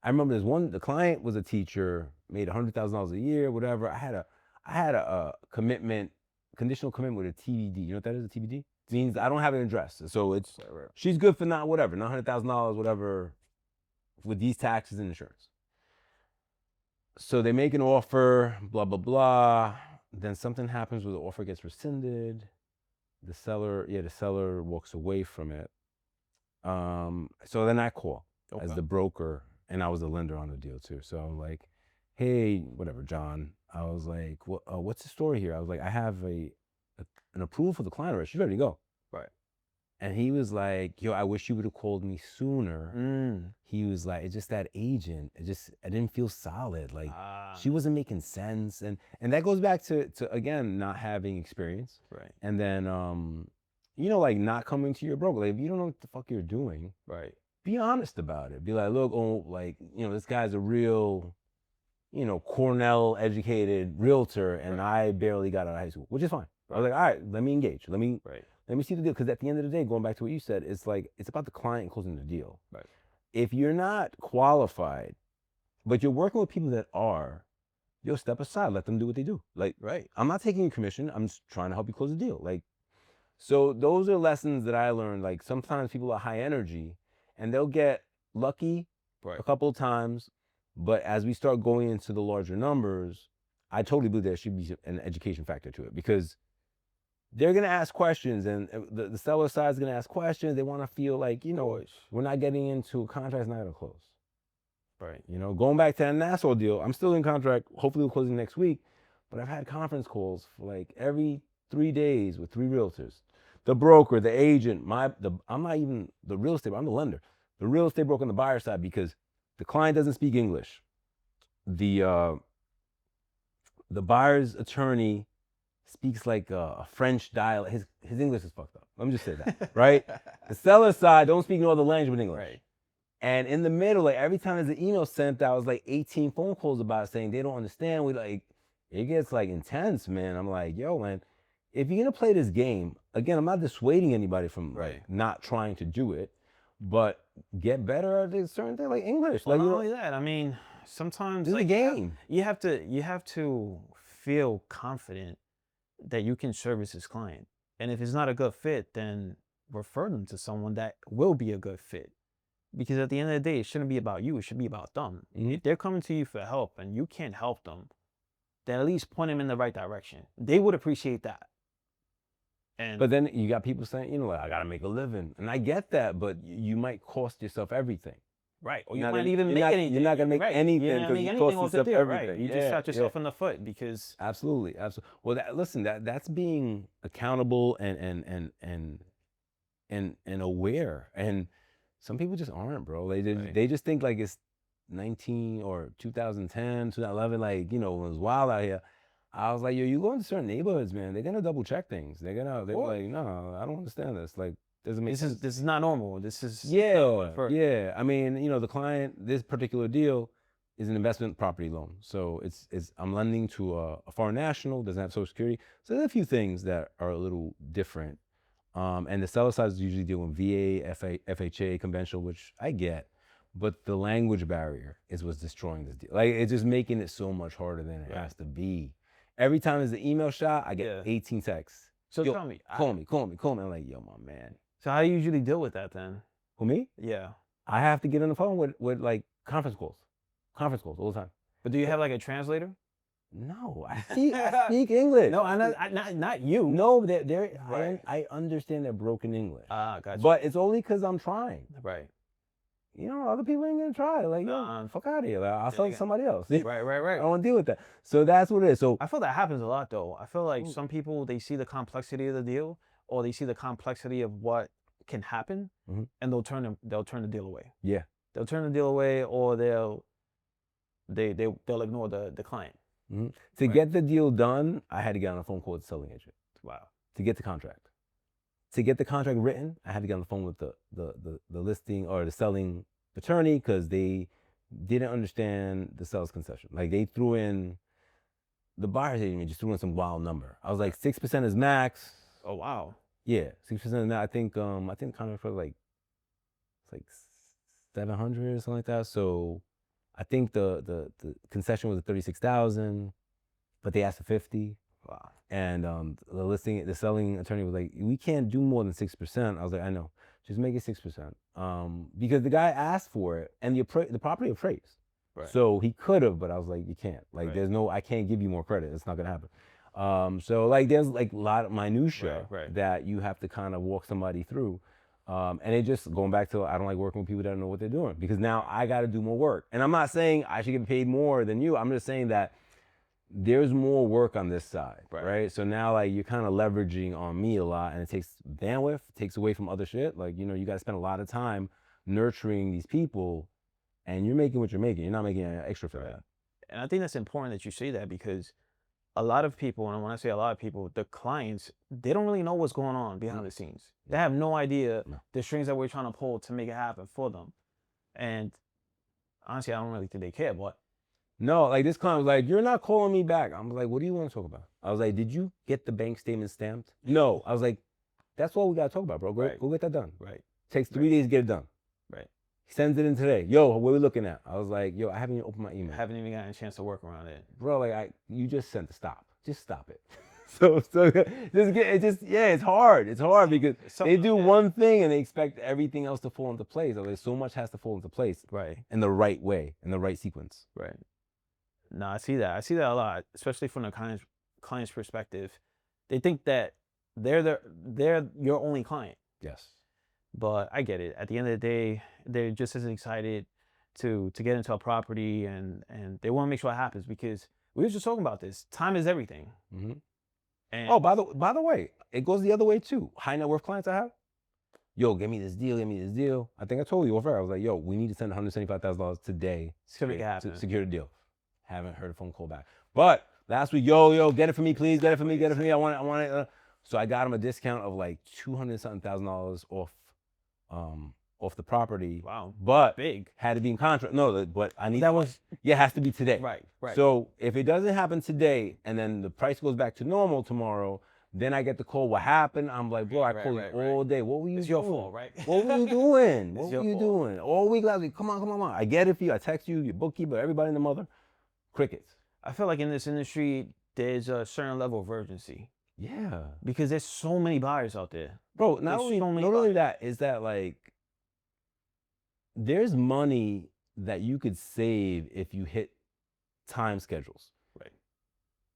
I remember the client was a teacher, made $100,000 a year, whatever. I had a commitment, conditional commitment with a TBD. You know what that is? A TBD? It means I don't have an address, so it's Right, right. she's good for not whatever, not $100,000, whatever, with these taxes and insurance. So they make an offer, blah blah blah. Then something happens where the offer gets rescinded. The seller walks away from it. So then I call as Okay. the broker, and I was the lender on the deal too. So I'm like, hey, whatever, John. I was like, what's the story here? I was like, I have an approval for the client already. She's ready to go. Right. And he was like, yo, I wish you would have called me sooner. Mm. He was like, it's just that agent. I didn't feel solid. Like Ah. she wasn't making sense. And that goes back to again, not having experience. Right. And then like not coming to your broker. Like if you don't know what the fuck you're doing, Right. be honest about it. Be like, look, this guy's a real, Cornell educated realtor, and Right. I barely got out of high school, which is fine. I was like, all right, let me engage. Right. Let me see the deal. Because at the end of the day, going back to what you said, it's like, it's about the client closing the deal. Right. If you're not qualified, but you're working with people that are, you'll step aside, let them do what they do. Like, Right. I'm not taking a commission. I'm just trying to help you close the deal. Like, so those are lessons that I learned. Like sometimes people are high energy and they'll get lucky Right. a couple of times, but as we start going into the larger numbers, I totally believe there should be an education factor to it, because they're gonna ask questions, and the seller side is gonna ask questions. They want to feel like, Of course. we're not getting into a contract that's not gonna close. Right. Going back to that Nassau deal, I'm still in contract. Hopefully, we're closing next week. But I've had conference calls for like every 3 days with 3 realtors, the broker, the agent. I'm not even the real estate. I'm the lender. The real estate broker on the buyer side, because the client doesn't speak English. The buyer's attorney speaks like a French dialect. His English is fucked up. Let me just say that, right? The seller side don't speak no other language but English. Right. And in the middle, like every time there's an email sent out, was like 18 phone calls about it saying they don't understand. It gets like intense, man. I'm like, yo, man, if you're gonna play this game, again, I'm not dissuading anybody from Right. like not trying to do it, but get better at a certain thing, like English. Well, Like, not only that, I mean, sometimes this is a like game. you have to feel confident that you can service this client. And if it's not a good fit, then refer them to someone that will be a good fit. Because at the end of the day, it shouldn't be about you. It should be about them. Mhm. If they're coming to you for help and you can't help them, then at least point them in the right direction. They would appreciate that. And But then you got people saying, like, I gotta make a living, and I get that, but you might cost yourself everything. right, or you Not might gonna- even you're make not- anything. you're not gonna make right. anything You're not 'cause gonna make you anything cost off the yourself deal, right? everything. You just Yeah, shot yourself in the foot because Absolutely, absolutely. Well, listen, that's being accountable and aware. And some people just aren't, bro. Right. They just think like it's 19 or 2010, 2011, like, when it was wild out here. I was like, yo, you go into certain neighborhoods, man, they're gonna double check things. They're course. like, no, I don't understand this. Like, doesn't make sense. this is not normal. This is Yeah, for yeah. I mean, the client, this particular deal is an investment property loan. So it's I'm lending to a foreign national, doesn't have Social Security. So there's a few things that are a little different. And the seller side is usually dealing with VA, FHA, conventional, which I get. But the language barrier is what's destroying this deal. Like, it's just making it so much harder than it Right. has to be. Every time there's an email shot, I get Yeah. 18 texts. So Yo, tell me, call me. I'm like, yo, my man. so how do you usually deal with that then? Who, me? Yeah. I have to get on the phone with like conference calls all the time. But do you have like a translator? No, I speak English. No, not you. No, Right. I understand their broken English. Ah, gotcha. But it's only because I'm trying. Right. Other people ain't gonna try. Like, Nuh-uh. yo, fuck out of here. Like, I'll sell it to Yeah. somebody else. Right, I right. don't want to deal with that. So that's what it is. So I feel that happens a lot though. I feel like Mm. some people they see the complexity of the deal or they see the complexity of what can happen Mhm. and they'll turn the deal away. yeah, They'll turn the deal away or they'll ignore the client. to get the deal done, I had to get on a phone call with the selling agent. Wow. To get the contract. To get the contract written, I had to get on the phone with the listing or the selling attorney, because they didn't understand the sales concession. Like, they threw in, the buyer's agent just threw in some wild number. I was like, 6% is max. Oh wow. Yeah, 6% is max. I think the contract for like, it's like 700 or something like that. So I think the concession was 36,000, but they asked for 50. Wow. And the selling attorney was like, we can't do more than 6%. I was like, I know, just make it 6%. Because the guy asked for it, and the property appraised. Right. So he could have, but I was like, you can't. Like, Right. I can't give you more credit. It's not gonna happen. So like, there's like a lot of minutia Right. that you have to kind of walk somebody through. And it just, going back to, I don't like working with people that don't know what they're doing, because now I got to do more work. And I'm not saying I should get paid more than you. I'm just saying that there's more work on this side, Right. right? So now like you're kind of leveraging on me a lot, and it takes bandwidth, takes away from other shit. Like, you know, you got to spend a lot of time nurturing these people, and you're making what you're making. You're not making any extra for that. And I think that's important that you say that, because a lot of people, and when I say a lot of people, the clients, they don't really know what's going on behind the scenes. They have no idea No. the strings that we're trying to pull to make it happen for them. And honestly, I don't really think they care, but No, like this client was like, "You're not calling me back." I'm like, "What do you want to talk about?" I was like, "Did you get the bank statement stamped?" No. I was like, "That's what we gotta talk about, bro. Go, Right. go get that done." right, Takes 3 days to get it done. right. He sends it in today. Yo, what are we looking at? I was like, "Yo, I haven't even opened my email." Haven't even gotten a chance to work around it. Bro, like you just sent the stop. Just stop it. so it's hard. It's hard because they do one thing and they expect everything else to fall into place. Like, so much has to fall into place Right, in the right way, in the right sequence. right. No, I see that. I see that a lot, especially from the client's perspective. They think that they're your only client. Yes. But I get it. At the end of the day, they're just as excited to get into a property, and they want to make sure it happens, because we were just talking about this. Time is everything. hmm And Oh, by the way, it goes the other way too. High net worth clients I have, yo, give me this deal, give me this deal. I think I told you off air. I was like, yo, we need to send $175,000 today to make it happen. to secure the deal. Haven't heard a phone call back. But last week, yo, get it for me, please. Get it for me, get it for me. I want it. So I got him a discount of like $200-something off the property. Wow, But big. had to be in contract. No, but I need That was yeah, it has to be today. right. So if it doesn't happen today and then the price goes back to normal tomorrow, then I get the call, what happened? I'm like, bro, I called you all day. What were you It's doing? your fault, right? What were you doing? What It's were your you fault. doing? All week last week, come on. I get it for you. I text you, your bookkeeper, everybody in the mother. Crickets. I feel like in this industry, there's a certain level of urgency, Yeah. because there's so many buyers out there. Bro, There's so many not only buyers. that, is that like, there's money that you could save if you hit time schedules. Right.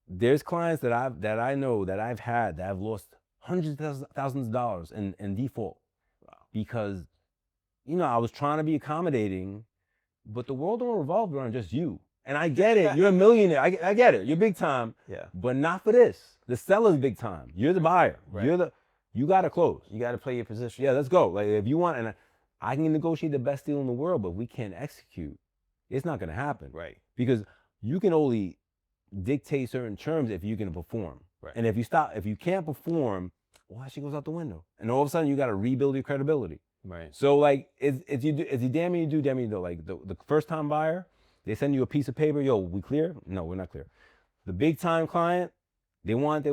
There's clients that I know that I've had that have lost hundreds of thousands of dollars in default. Wow. Because, you know, I was trying to be accommodating, but the world don't revolve around just you. And I get it. You're a millionaire. I get it. You're big time. Yeah. But not for this. The seller's big time. You're the buyer. Right. You gotta close. You got to play your position. Yeah, let's go. Like if you want, and I can negotiate the best deal in the world, but we can't execute, it's not gonna happen. Right. Because you can only dictate certain terms if you can perform. Right. And if you can't perform, well, that shit goes out the window. And all of a sudden you gotta rebuild your credibility. Right. So like it's you damn you do, damn you do. Like the first time buyer, they send you a piece of paper, yo, we clear? No, we're not clear. The big time client, they want,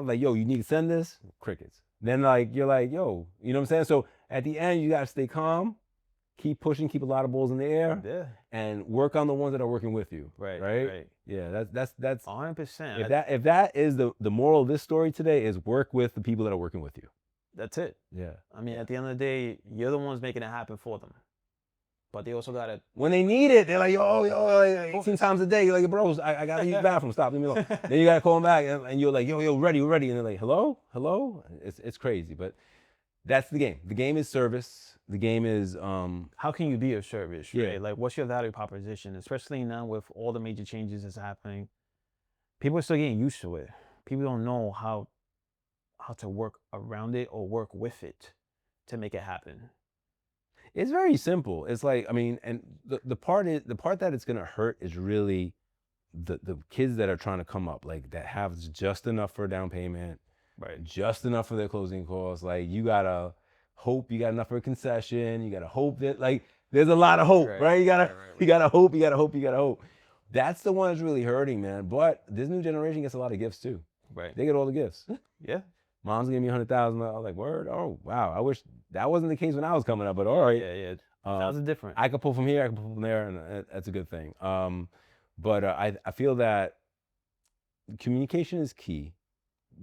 like, yo, you need to send this? Crickets. Then like you're like, yo, you know what I'm saying? So at the end, you gotta stay calm, keep pushing, keep a lot of balls in the air, Yeah. and work on the ones that are working with you. Right. Right. Yeah. That's 100%. if that is the moral of this story today, is work with the people that are working with you. That's it. Yeah. I mean, at the end of the day, you're the ones making it happen for them. But they also gotta. When they need it, they're like, yo, like 18 times a day. You're like, bro, I gotta use the bathroom. Stop, leave me alone. Then you gotta call them back, and you're like, yo, ready. And they're like, hello. It's crazy, but that's the game. The game is service. The game is How can you be of service, right? Yeah. Like, what's your value proposition? Especially now with all the major changes that's happening, people are still getting used to it. People don't know how to work around it or work with it to make it happen. It's very simple. It's like, I mean, and the part that it's gonna hurt is really the kids that are trying to come up, like that have just enough for a down payment, Right. just enough for their closing costs. Like you gotta hope you got enough for a concession. You gotta hope that, like, there's a lot of hope, right? You gotta hope. That's the one that's really hurting, man. But this new generation gets a lot of gifts too. Right. They get all the gifts. Yeah. Mom's giving me $100,000. I was like, word? Oh, wow. I wish that wasn't the case when I was coming up, but all right. Yeah. Sounds different. I could pull from here, I could pull from there, and that's a good thing. But I feel that communication is key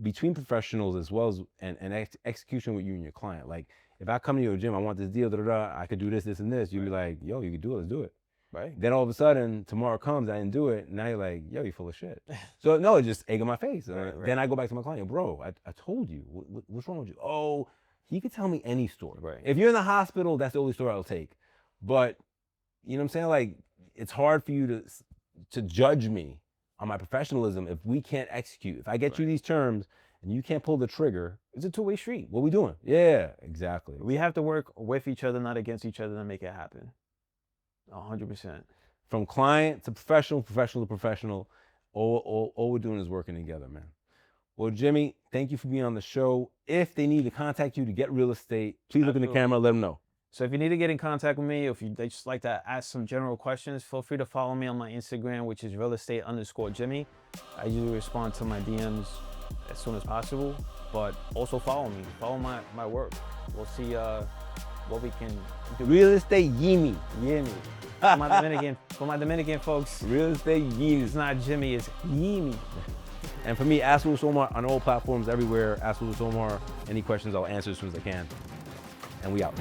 between professionals, as well as and execution with you and your client. Like if I come to your gym, I want this deal, I could do this, and this. You'd be like, yo, you could do it, let's do it. Right. Then all of a sudden, tomorrow comes, I didn't do it. Now you're like, yo, you're full of shit. So no, it's just egg on my face. Right. Then I go back to my client, bro, I told you, what's wrong with you? Oh, he could tell me any story. Right. If you're in the hospital, that's the only story I'll take. But you know what I'm saying? Like, it's hard for you to judge me on my professionalism, if we can't execute, if I get you these terms and you can't pull the trigger, It's a two-way street. what we doing? Yeah, exactly. We have to work with each other, not against each other, to make it happen. 100%. From client to professional, professional to professional, all we're doing is working together, man. Well, Jimmy, thank you for being on the show. If they need to contact you to get real estate, please look in the camera, let them know. So if you need to get in contact with me, if you they just like to ask some general questions, feel free to follow me on my Instagram, which is realestate_Jimmy. I usually respond to my DMs as soon as possible, but also follow me, follow my work. We'll see what we can do. Real estate Yimi. Yimi. For my Dominican folks, Real estate Yimi. it's not Jimmy, it's Yimi. And for me, Ask Louis Omar on all platforms everywhere. Ask Louis Omar. Any questions, I'll answer as soon as I can. And we out.